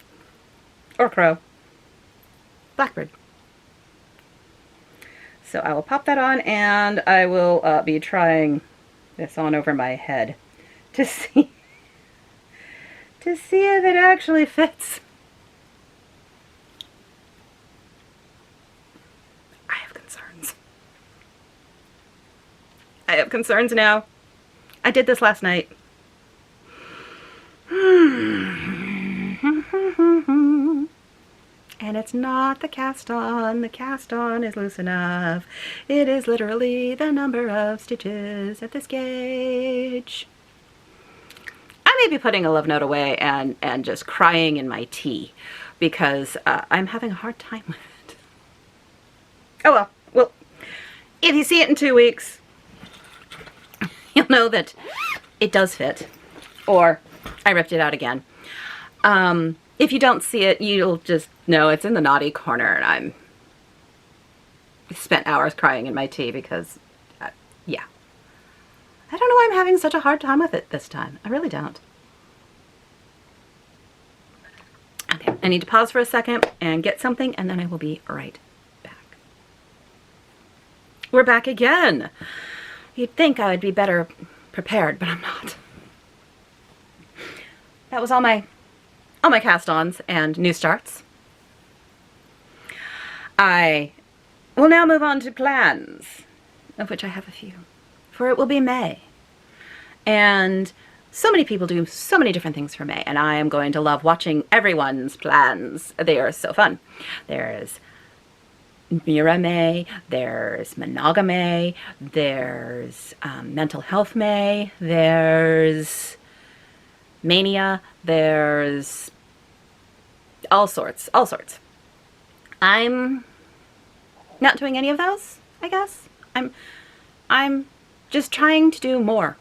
Or crow. Blackbird. So I will pop that on, and I will be trying this on over my head to see if it actually fits. I have concerns. I have concerns now. I did this last night. And it's not the cast on. The cast on is loose enough. It is literally the number of stitches at this gauge. I'm I may be putting a love note away and just crying in my tea because I'm having a hard time with it. Oh well. Well, if you see it in 2 weeks, you'll know that it does fit, or I ripped it out again. If you don't see it, you'll just know it's in the naughty corner, and I'm spent hours crying in my tea because, yeah. I don't know why I'm having such a hard time with it this time. I really don't. Okay, I need to pause for a second and get something, and then I will be right back. We're back again. You'd think I would be better prepared, but I'm not. That was all my cast-ons and new starts. I will now move on to plans, of which I have a few, for it will be May. And so many people do so many different things for May, and I am going to love watching everyone's plans. They are so fun. There's Mira May, there's Monogamy, there's Mental Health May, there's Mania, there's all sorts. I'm not doing any of those, I guess. I'm just trying to do more.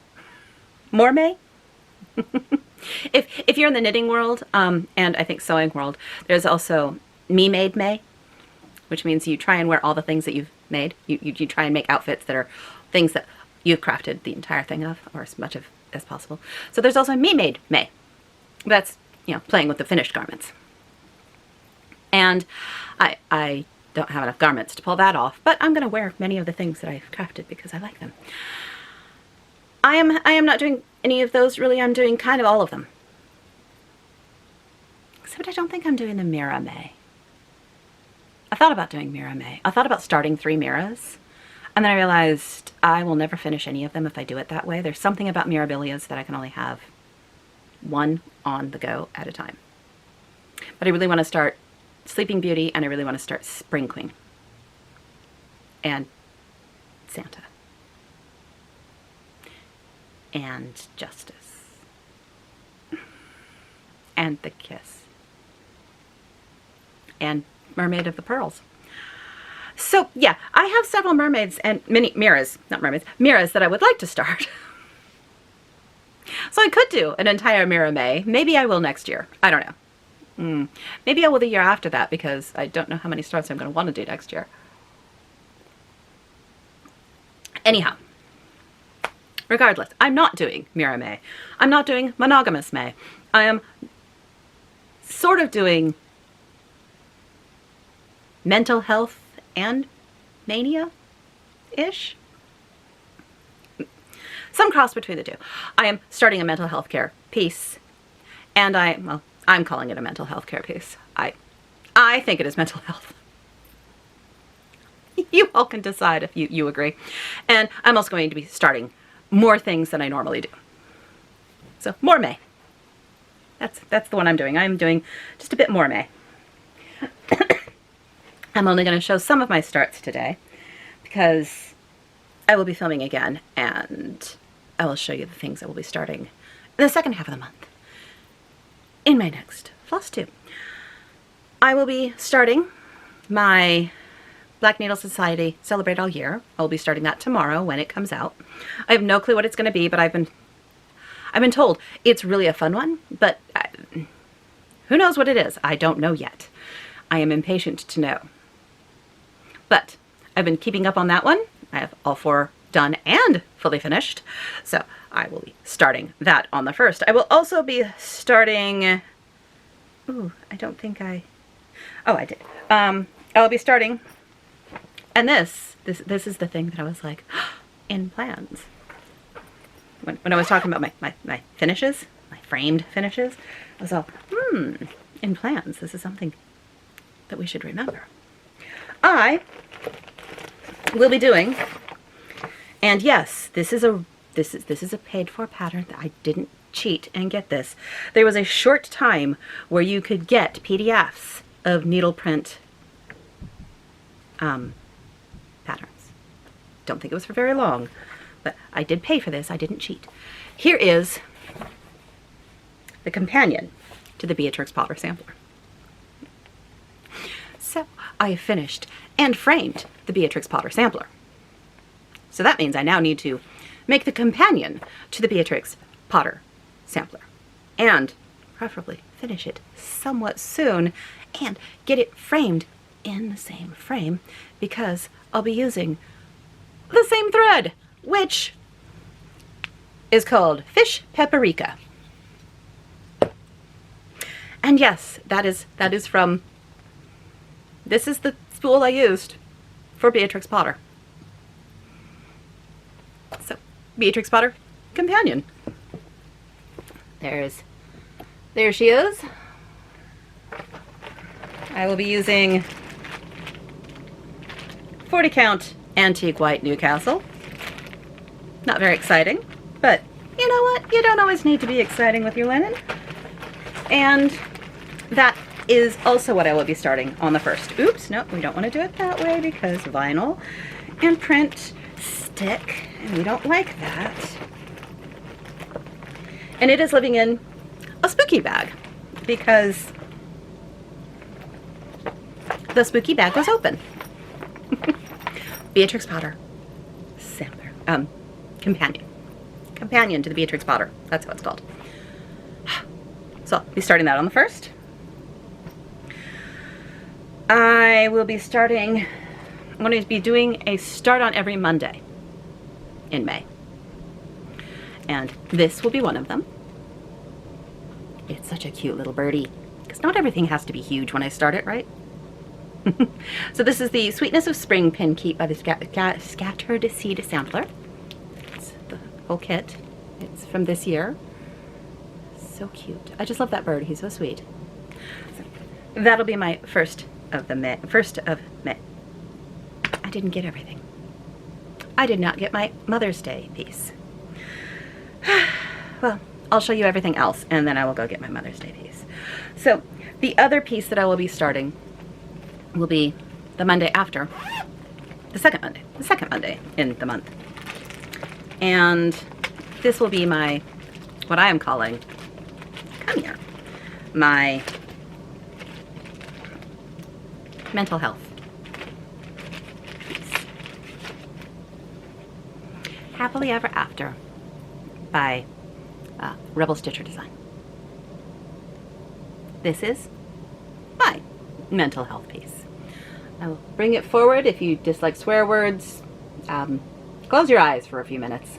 More May? If you're in the knitting world, and I think sewing world, there's also Me Made May, which means you try and wear all the things that you've made. You try and make outfits that are things that you've crafted the entire thing of, or as much of as possible. So there's also Me Made May. That's, you know, playing with the finished garments. And I don't have enough garments to pull that off, but I'm going to wear many of the things that I've crafted because I like them. I am not doing any of those, really. I'm doing kind of all of them. Except I don't think I'm doing the Mira May. I thought about doing Mira May. I thought about starting 3 Miras, and then I realized I will never finish any of them if I do it that way. There's something about Mirabilias that I can only have one on the go at a time. But I really want to start Sleeping Beauty, and I really want to start Spring Queen. And Santa. And Justice. And The Kiss. And Mermaid of the Pearls. So yeah, I have several mermaids and mini Miras, not mermaids, Miras that I would like to start. So I could do an entire Mira May. Maybe I will next year. I don't know. Maybe I will the year after that, because I don't know how many starts I'm going to want to do next year. Anyhow, regardless, I'm not doing Mira May. I'm not doing Monogamous May. I am sort of doing Mental Health and Mania-ish. Some cross between the two. I am starting a mental health care piece, and I'm calling it a mental health care piece. I think it is mental health. You all can decide if you agree. And I'm also going to be starting more things than I normally do. So more May. That's the one I'm doing. I'm doing just a bit more May. I'm only going to show some of my starts today because I will be filming again, and I will show you the things I will be starting in the second half of the month in my next Flosstube. I will be starting my Black Needle Society Celebrate All Year. I will be starting that tomorrow when it comes out. I have no clue what it's going to be, but I've been told it's really a fun one, but who knows what it is? I don't know yet. I am impatient to know. But I've been keeping up on that one. I have all 4 done and fully finished. So I will be starting that on the 1st. I will also be starting... Ooh, I don't think I... Oh, I did. I'll be starting... And this is the thing that I was like, in plans. When I was talking about my finishes, my framed finishes, I was all, in plans. This is something that we should remember. I will be doing, and yes, this is a paid-for pattern. That I didn't cheat and get this. There was a short time where you could get PDFs of needle print patterns. Don't think it was for very long, but I did pay for this. I didn't cheat. Here is the companion to the Beatrix Potter sampler. So I have finished and framed the Beatrix Potter sampler. So that means I now need to make the companion to the Beatrix Potter sampler, and preferably finish it somewhat soon and get it framed in the same frame, because I'll be using the same thread, which is called Fish Paprika. And yes, that is from, this is the spool I used for Beatrix Potter. So, Beatrix Potter companion. There she is. I will be using 40 count antique white Newcastle. Not very exciting, but you know what? You don't always need to be exciting with your linen. And that is also what I will be starting on the first. Oops, no, we don't want to do it that way because vinyl and print stick, and we don't like that. And it is living in a spooky bag because the spooky bag was open. Beatrix Potter sampler, companion. Companion to the Beatrix Potter. That's how it's called. So I'll be starting that on the first. I will be starting, I'm going to be doing a start on every Monday in May. And this will be one of them. It's such a cute little birdie, because not everything has to be huge when I start it, right? So this is the Sweetness of Spring Pin Keep by the Scattered Seed Sampler. It's the whole kit. It's from this year. So cute. I just love that bird. He's so sweet. So that'll be my first of May. I didn't get everything. I did not get my Mother's Day piece. Well, I'll show you everything else, and then I will go get my Mother's Day piece. So the other piece that I will be starting will be the Monday after, the second Monday in the month. And this will be my, what I am calling, come here, my mental health piece. Happily Ever After by Rebel Stitcher Design. This is my mental health piece. I will bring it forward. If you dislike swear words, close your eyes for a few minutes.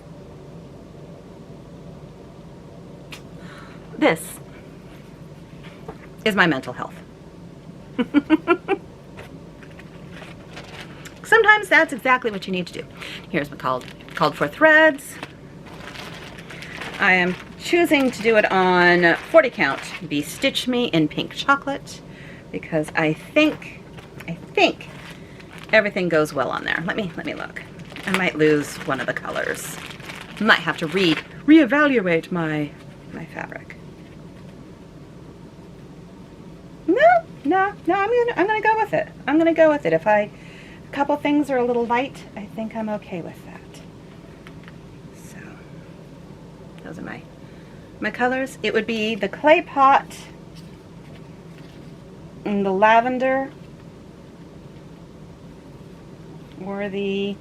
This is my mental health. Sometimes that's exactly what you need to do. Here's what called for threads. I am choosing to do it on 40 count Be Stitch Me in pink chocolate because I think everything goes well on there. Let me look. I might lose one of the colors. Might have to reevaluate my fabric. No, I'm gonna go with it. I'm gonna go with it. If a couple things are a little light, I think I'm okay with that. So those are my colors. It would be the clay pot and the lavender, or the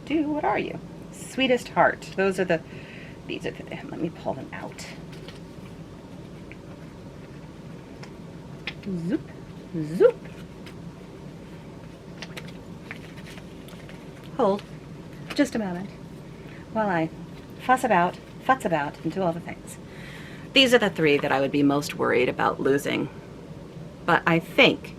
what are you? Sweetest Heart. These are the, let me pull them out. Zoop, zoop. Hold just a moment while I futz about, and do all the things. These are the three that I would be most worried about losing, but I think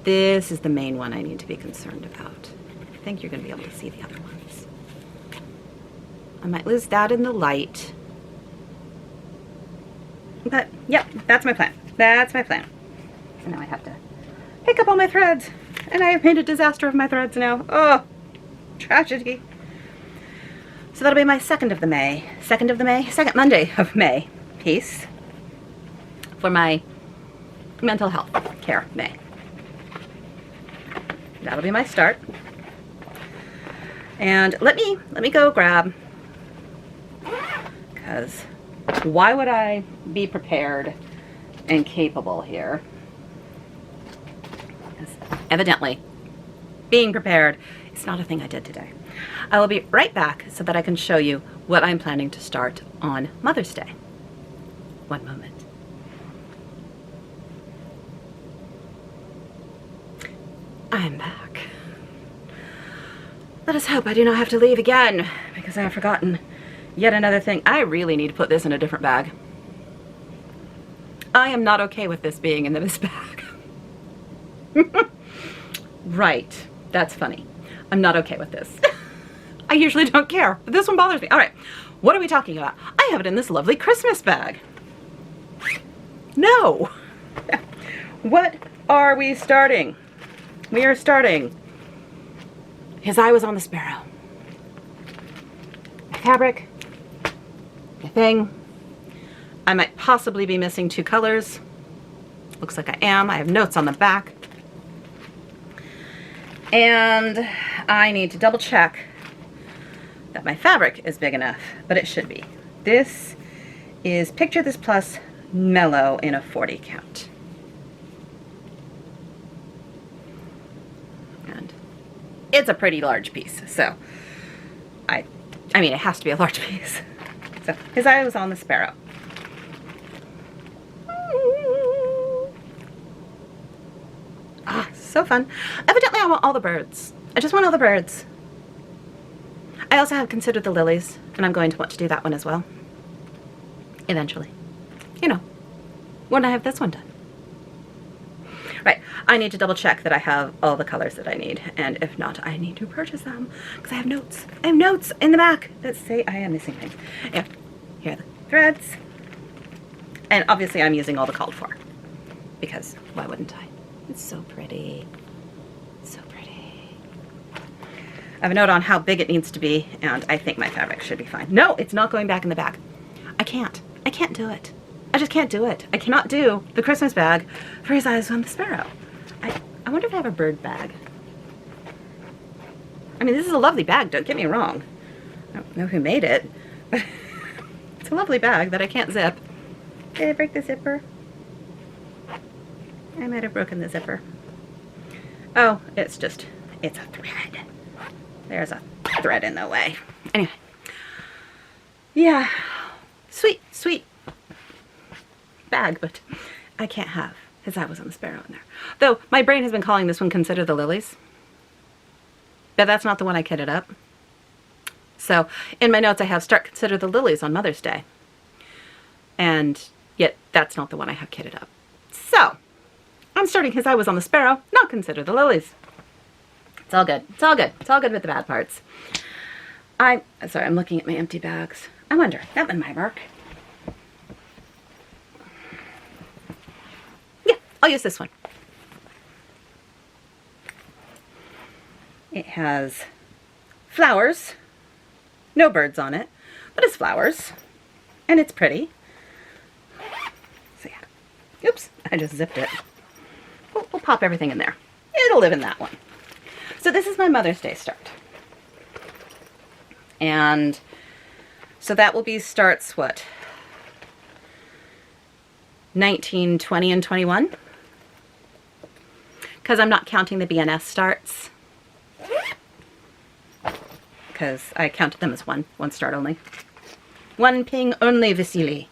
this is the main one I need to be concerned about. I think you're going to be able to see the other ones. I might lose that in the light, but yep, that's my plan. That's my plan. So now I have to pick up all my threads, and I have made a disaster of my threads now. Oh, tragedy. So that'll be my second Monday of May piece for my mental health care May. That'll be my start. And let me go grab, because Why would I be prepared and capable here? Because evidently, being prepared is not a thing I did today. I will be right back so that I can show you what I'm planning to start on Mother's Day. One moment. I'm back. Let us hope I do not have to leave again, because I have forgotten yet another thing. I really need to put this in a different bag. I am not okay with this being in this bag. Right, that's funny. I'm not okay with this. I usually don't care, but this one bothers me. All right, what are we talking about? I have it in this lovely Christmas bag. No. What are we starting? We are starting His Eye Was on the Sparrow. My fabric, my thing. I might possibly be missing 2 colors. Looks like I am. I have notes on the back. And I need to double check that my fabric is big enough, but it should be. This is Picture This Plus Mellow in a 40 count. And it's a pretty large piece, so I mean, it has to be a large piece. So, His Eye Was on the Sparrow. Ah, so fun. Evidently I want all the birds. I just want all the birds. I also have considered the lilies, and I'm going to want to do that one as well. Eventually. You know, when I have this one done. Right, I need to double check that I have all the colors that I need, and if not, I need to purchase them, because I have notes. I have notes in the back that say I am missing things. Yeah, here are the threads. And obviously I'm using all the called for, because why wouldn't I? It's so pretty. So pretty. I have a note on how big it needs to be, and I think my fabric should be fine. No, it's not going back in the bag. I can't do it. I just can't do it. I cannot do the Christmas bag for His Eyes on the Sparrow. I wonder if I have a bird bag. I mean, this is a lovely bag, don't get me wrong. I don't know who made it, but it's a lovely bag that I can't zip. Did I break the zipper? I might have broken the zipper. Oh, it's a thread. There's a thread in the way. Anyway. Yeah. Sweet, sweet bag, but I can't have His Eye Was on the Sparrow in there. Though, my brain has been calling this one Consider the Lilies. But that's not the one I kitted up. So, in my notes I have Start Consider the Lilies on Mother's Day. And yet, that's not the one I have kitted up. So, I'm starting His Eye Was on the Sparrow, not Consider the Lilies. It's all good. It's all good. It's all good with the bad parts. Sorry, I'm looking at my empty bags. I wonder, that one might work. Yeah, I'll use this one. It has flowers. No birds on it, but it's flowers. And it's pretty. So yeah. Oops, I just zipped it. We'll pop everything in there. It'll live in that one. So this is my Mother's Day start. And so that will be starts, what? 19, 20, and 21. Because I'm not counting the BNS starts. Because I counted them as one start only. One ping only, Vasily.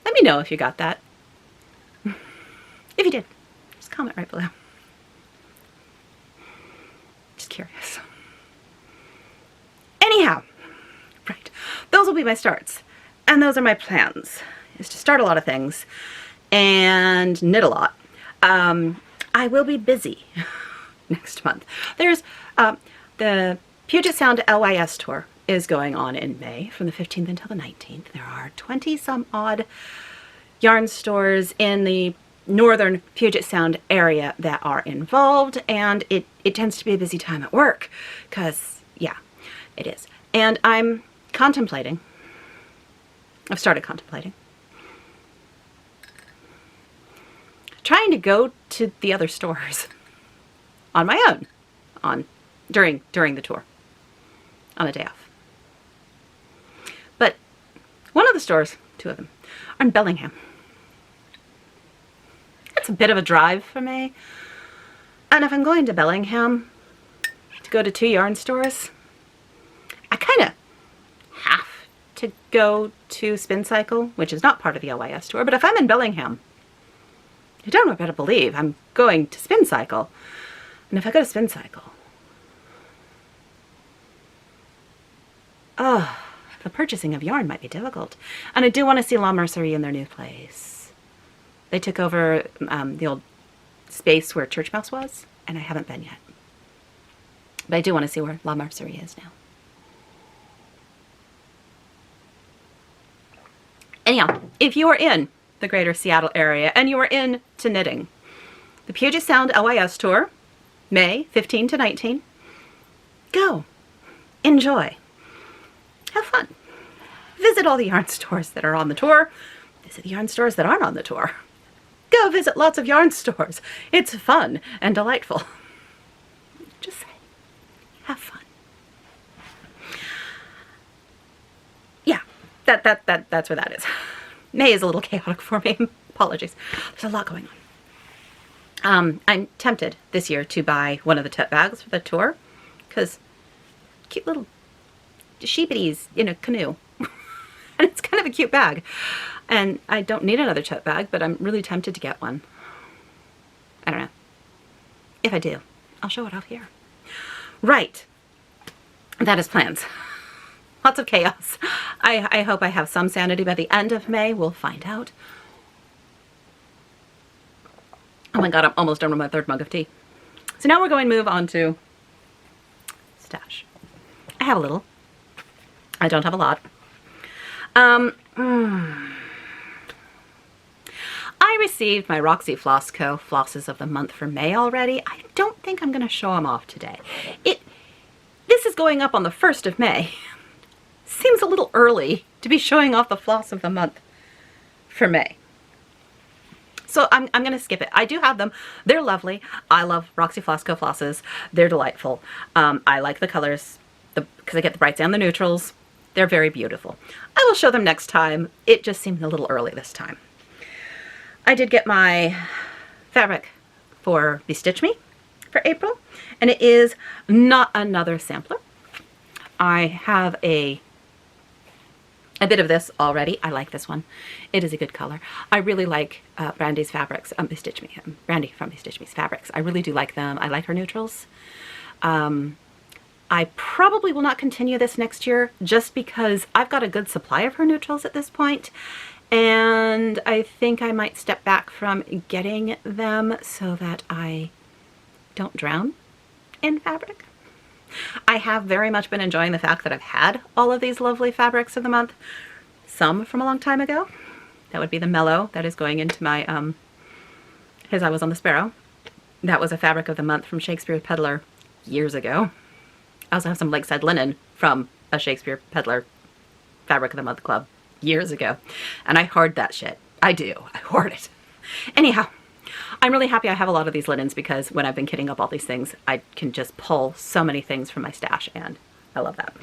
Let me know if you got that. If you did, just comment right below. Just curious. Anyhow, right, those will be my starts. And those are my plans, is to start a lot of things and knit a lot. I will be busy next month. There's the Puget Sound LYS tour is going on in May from the 15th until the 19th. There are 20 some odd yarn stores in the northern Puget Sound area that are involved, and it tends to be a busy time at work because, yeah, it is. And I'm contemplating, I've started contemplating, trying to go to the other stores on my own during the tour on a day off. the stores, two of them, are in Bellingham. It's a bit of a drive for me. And if I'm going to Bellingham to go to 2 yarn stores, I kind of have to go to Spin Cycle, which is not part of the LYS tour. But if I'm in Bellingham, you don't better believe I'm going to Spin Cycle. And if I go to Spin Cycle, oh, the purchasing of yarn might be difficult. And I do want to see La Mercerie in their new place. They took over the old space where Church Mouse was, and I haven't been yet. But I do want to see where La Mercerie is now. Anyhow, if you are in the greater Seattle area and you are into knitting, the Puget Sound LYS tour, May 15 to 19, go, enjoy, have fun. Visit all the yarn stores that are on the tour. Visit the yarn stores that aren't on the tour. Go visit lots of yarn stores. It's fun and delightful. Just say, have fun. Yeah, that's where that is. May is a little chaotic for me. Apologies. There's a lot going on. I'm tempted this year to buy one of the tote bags for the tour, because cute little sheepities in a canoe. And it's kind of a cute bag. And I don't need another tote bag, but I'm really tempted to get one. I don't know. If I do, I'll show it off here. Right. That is plans. Lots of chaos. I hope I have some sanity by the end of May. We'll find out. Oh my god, I'm almost done with my third mug of tea. So now we're going to move on to stash. I have a little. I don't have a lot. I received my Roxy Floss Co. flosses of the month for May already. I don't think I'm going to show them off today. This is going up on the 1st of May. Seems a little early to be showing off the floss of the month for May. So I'm going to skip it. I do have them. They're lovely. I love Roxy Floss Co. flosses. They're delightful. I like the colors because I get the brights and the neutrals. They're very beautiful. I will show them next time. It just seemed a little early this time. I did get my fabric for Bestitch Me for April, and it is not another sampler. I have a bit of this already. I like this one. It is a good color. I really like Brandy's fabrics, Bestitch Me, Brandy from Bestitch Me's fabrics. I really do like them. I like her neutrals. I probably will not continue this next year just because I've got a good supply of her neutrals at this point, and I think I might step back from getting them so that I don't drown in fabric. I have very much been enjoying the fact that I've had all of these lovely fabrics of the month, some from a long time ago. That would be the Mellow that is going into my His I Was on the Sparrow. That was a fabric of the month from Shakespeare Peddler years ago. I also have some Lakeside Linen from a Shakespeare Peddler Fabric of the Month Club years ago. And I hoard that shit. I do. I hoard it. Anyhow, I'm really happy I have a lot of these linens because when I've been kitting up all these things, I can just pull so many things from my stash, and I love that.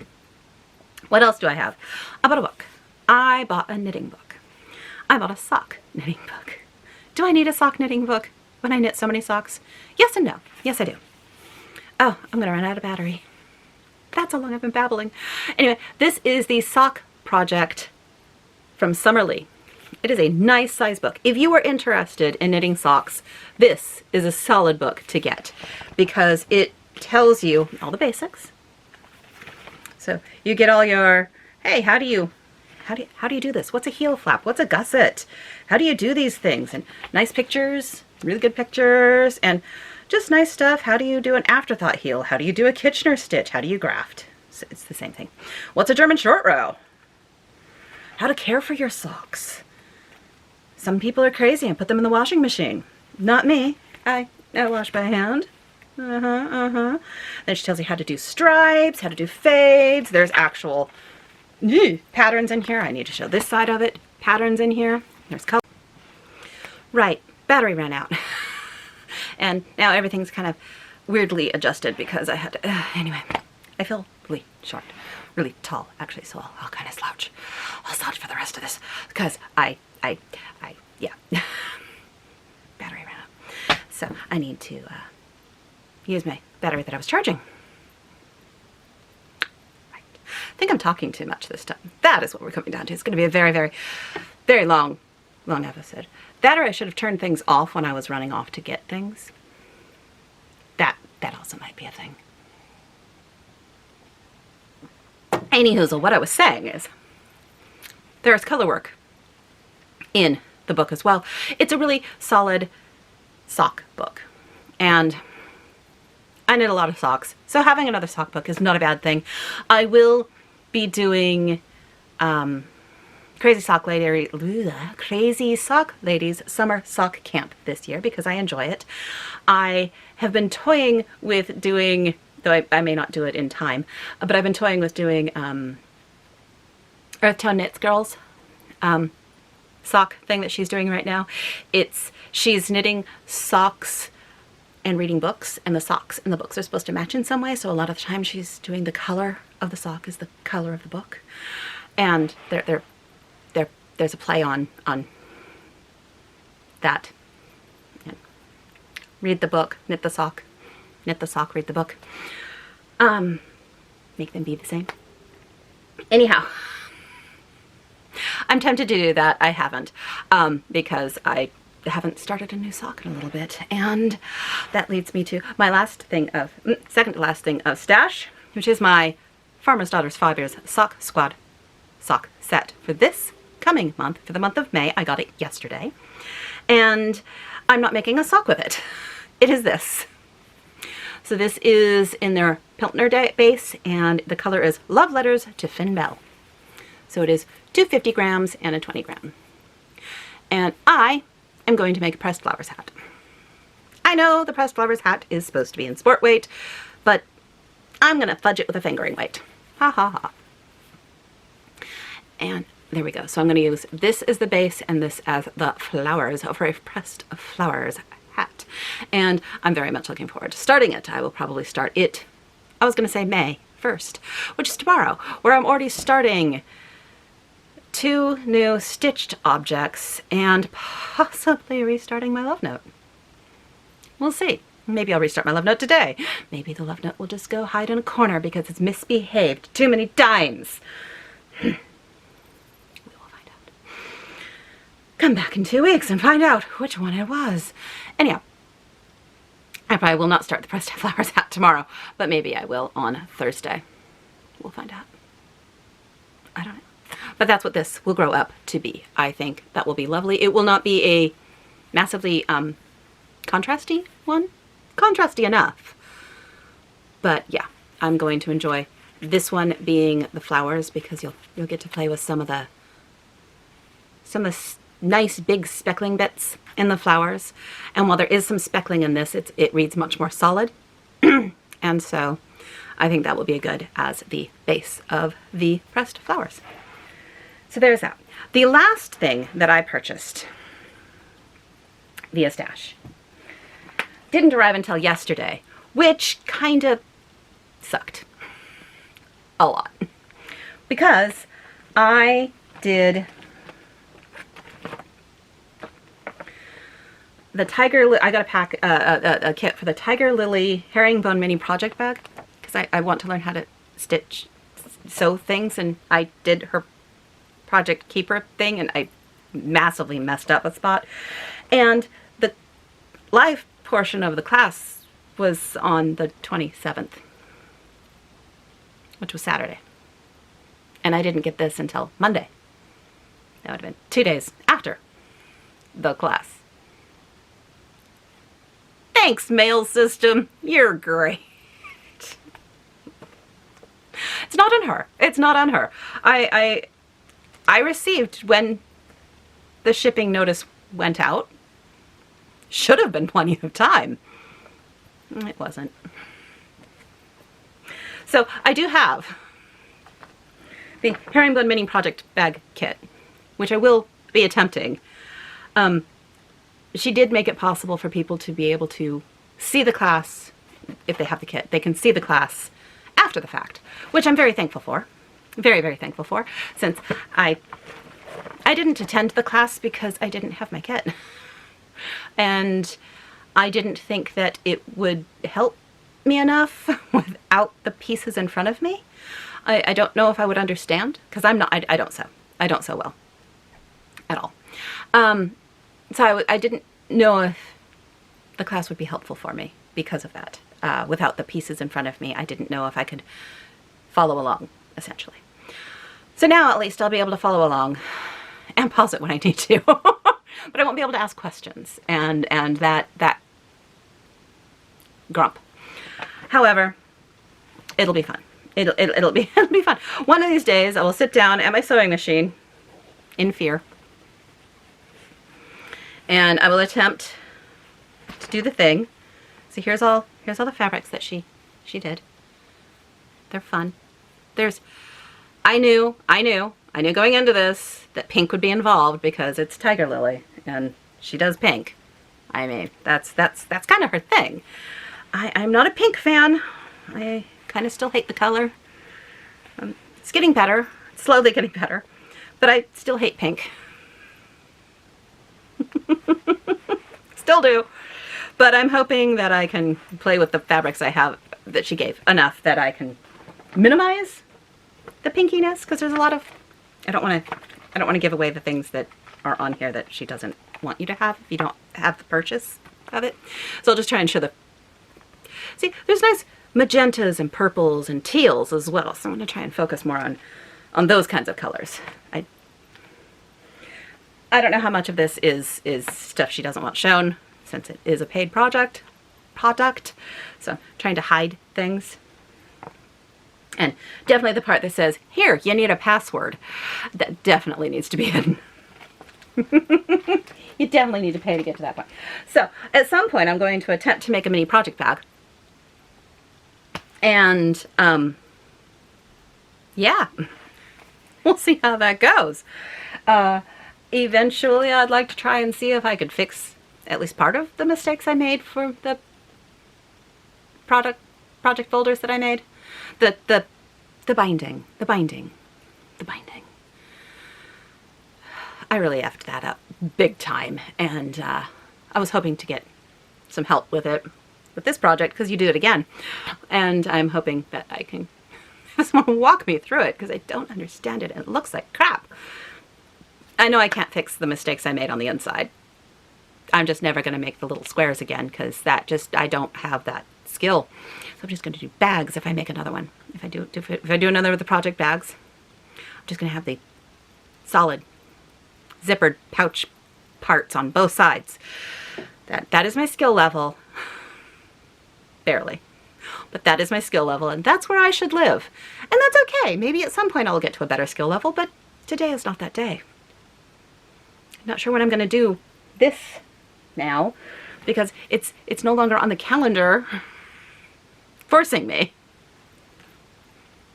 What else do I have? I bought a book. I bought a knitting book. I bought a sock knitting book. Do I need a sock knitting book when I knit so many socks? Yes and no. Yes, I do. Oh, I'm going to run out of battery. That's how long I've been babbling. Anyway, this is the sock project from Summerlee. It is a nice size book. If you are interested in knitting socks, this is a solid book to get because it tells you all the basics. So you get all your, hey, how do you do this? What's a heel flap? What's a gusset? How do you do these things? And nice pictures, really good pictures, and just nice stuff. How do you do an afterthought heel? How do you do a Kitchener stitch? How do you graft? It's the same thing. What's a German short row? How to care for your socks. Some people are crazy and put them in the washing machine. Not me. I wash by hand. Then she tells you how to do stripes, how to do fades. There's actual patterns in here. I need to show this side of it. Patterns in here. There's color. Right. Battery ran out. And now everything's kind of weirdly adjusted because I had to, anyway, I feel really short. really tall, actually, so I'll kind of slouch. I'll slouch for the rest of this because yeah. Battery ran out. So I need to use my battery that I was charging. Right. I think I'm talking too much this time. That is what we're coming down to. It's going to be a very, very, very long episode. That, or I should have turned things off when I was running off to get things. That also might be a thing. Anyhoozle, what I was saying is there's color work in the book as well. It's a really solid sock book, and I knit a lot of socks, so having another sock book is not a bad thing. I will be doing Crazy Sock Ladies Summer Sock Camp this year because I enjoy it. I have been toying with doing, though I may not do it in time, but I've been toying with doing Earth Tone Knits Girls sock thing that she's doing right now. She's knitting socks and reading books, and the socks and the books are supposed to match in some way, so a lot of the time she's doing the color of the sock is the color of the book. And there's a play on that. And read the book, knit the sock, read the book. Make them be the same. Anyhow, I'm tempted to do that. I haven't, because I haven't started a new sock in a little bit, and that leads me to my second to last thing of stash, which is my Farmer's Daughter's 5 Years Sock Squad sock set for this coming month, for the month of May. I got it yesterday, and I'm not making a sock with it. It is this. So this is in their Piltner base, and the color is Love Letters to Finn Bell. So it is 250 grams and a 20 gram. And I am going to make a pressed flowers hat. I know the pressed flowers hat is supposed to be in sport weight, but I'm going to fudge it with a fingering weight. Ha ha ha. And there we go. So I'm going to use this as the base and this as the flowers for a pressed flowers hat. And I'm very much looking forward to starting it. I will probably start it, I was going to say May 1st, which is tomorrow, where I'm already starting 2 new stitched objects and possibly restarting my love note. We'll see. Maybe I'll restart my love note today. Maybe the love note will just go hide in a corner because it's misbehaved too many times. We will find out. Come back in 2 weeks and find out which one it was. Anyhow, I probably will not start the pressed flowers hat tomorrow, but maybe I will on Thursday. We'll find out. I don't know. But that's what this will grow up to be. I think that will be lovely. It will not be a massively contrasty one. Contrasty enough. But yeah, I'm going to enjoy this one being the flowers because you'll get to play with some of the nice big speckling bits in the flowers. And while there is some speckling in this, it reads much more solid. And so I think that will be good as the base of the pressed flowers. So there's that. The last thing that I purchased via stash didn't arrive until yesterday, which kind of sucked a lot because I did I got a kit for the Tiger Lily Herringbone Mini Project Bag because I want to learn how to sew things, and I did her Project Keeper thing and I massively messed up a spot. And the live portion of the class was on the 27th, which was Saturday. And I didn't get this until Monday. That would have been 2 days after the class. Thanks, mail system. You're great. It's not on her. It's not on her. I received when the shipping notice went out. Should have been plenty of time. It wasn't. So I do have the Herringbone Mini Project Bag Kit, which I will be attempting. She did make it possible for people to be able to see the class if they have the kit. They can see the class after the fact, which I'm very thankful for very, very thankful for, since I didn't attend the class because I didn't have my kit. And I didn't think that it would help me enough without the pieces in front of me. I don't know if I would understand, because I don't sew. I don't sew well at all. So I didn't know if the class would be helpful for me because of that. Without the pieces in front of me, I didn't know if I could follow along, essentially. So now at least I'll be able to follow along and pause it when I need to. But I won't be able to ask questions and that grump. However, it'll be fun. It'll be fun. One of these days I will sit down at my sewing machine in fear, and I will attempt to do the thing. So here's all the fabrics that she did. They're fun. I knew going into this that pink would be involved because it's Tiger Lily and she does pink. I mean, that's kind of her thing. I'm not a pink fan. I kind of still hate the color. It's getting better, slowly getting better, but I still hate pink. Still do. But I'm hoping that I can play with the fabrics I have that she gave enough that I can minimize the pinkiness, because there's a lot of, I don't want to give away the things that are on here that she doesn't want you to have if you don't have the purchase of it. So I'll just try and show see, there's nice magentas and purples and teals as well. So I'm going to try and focus more on those kinds of colors. I don't know how much of this is stuff she doesn't want shown, since it is a paid product. So I'm trying to hide things. And definitely the part that says, here, you need a password. That definitely needs to be hidden. You definitely need to pay to get to that point. So at some point I'm going to attempt to make a mini project bag. And yeah, we'll see how that goes. Eventually I'd like to try and see if I could fix at least part of the mistakes I made for the project folders that I made. The binding. I really effed that up big time, and I was hoping to get some help with it with this project, because you do it again, and I'm hoping that I can have someone walk me through it, because I don't understand it and it looks like crap. I know I can't fix the mistakes I made on the inside. I'm just never going to make the little squares again, because I don't have that skill. So I'm just going to do bags if I make another one. If I do another of the project bags, I'm just going to have the solid zippered pouch parts on both sides. That is my skill level. Barely. But that is my skill level, and that's where I should live. And that's okay. Maybe at some point I'll get to a better skill level, but today is not that day. I'm not sure when I'm going to do this now, because it's no longer on the calendar forcing me.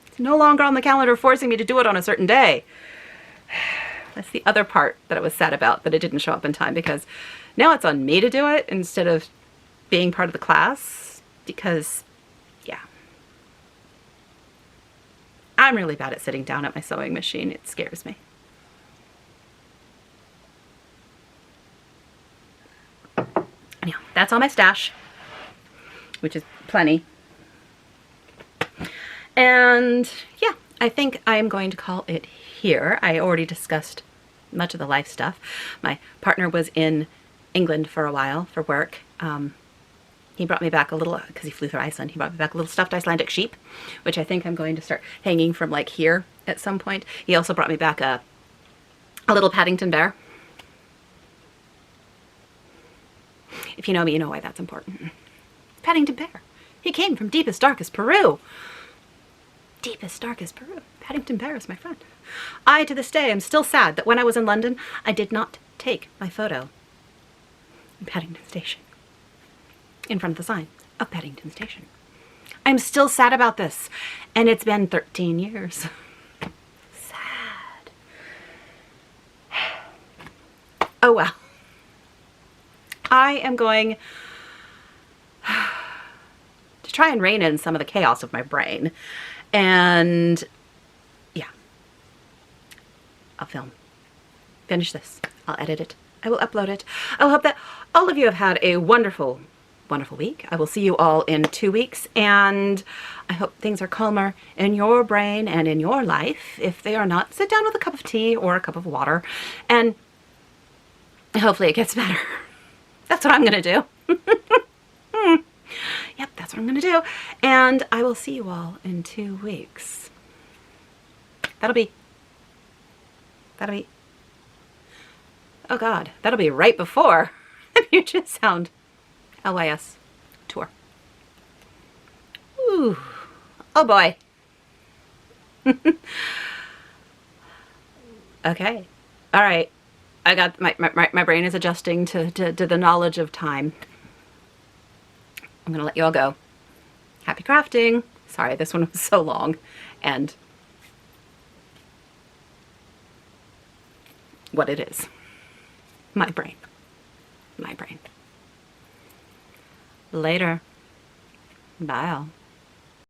It's no longer on the calendar forcing me to do it on a certain day. That's the other part that I was sad about, that it didn't show up in time, because now it's on me to do it instead of being part of the class, because, yeah. I'm really bad at sitting down at my sewing machine. It scares me. Anyhow, that's all my stash, which is plenty. And yeah, I think I'm going to call it here. I already discussed much of the life stuff. My partner was in England for a while for work. He brought me back a little, because he flew through Iceland, he brought me back a little stuffed Icelandic sheep, which I think I'm going to start hanging from like here at some point. He also brought me back a little Paddington bear. If you know me, you know why that's important. Paddington bear. He came from deepest, darkest Peru. Deepest, darkest Peru. Paddington bear is my friend. I, to this day, am still sad that when I was in London, I did not take my photo in Paddington Station, in front of the sign of Paddington Station. I'm still sad about this, and it's been 13 years. Sad. Oh well. I am going to try and rein in some of the chaos of my brain. And yeah, I'll film. Finish this. I'll edit it. I will upload it. I hope that all of you have had a wonderful, wonderful week. I will see you all in 2 weeks, and I hope things are calmer in your brain and in your life. If they are not, sit down with a cup of tea or a cup of water, and hopefully it gets better. That's what I'm going to do. Yep, that's what I'm going to do. And I will see you all in 2 weeks. That'll be, oh God, that'll be right before the Puget Sound LYS tour. Ooh, oh boy. Okay, all right. I got my brain is adjusting to the knowledge of time. I'm gonna let you all go. Happy crafting. Sorry, this one was so long, and what it is. My brain. My brain. Later. Bye all.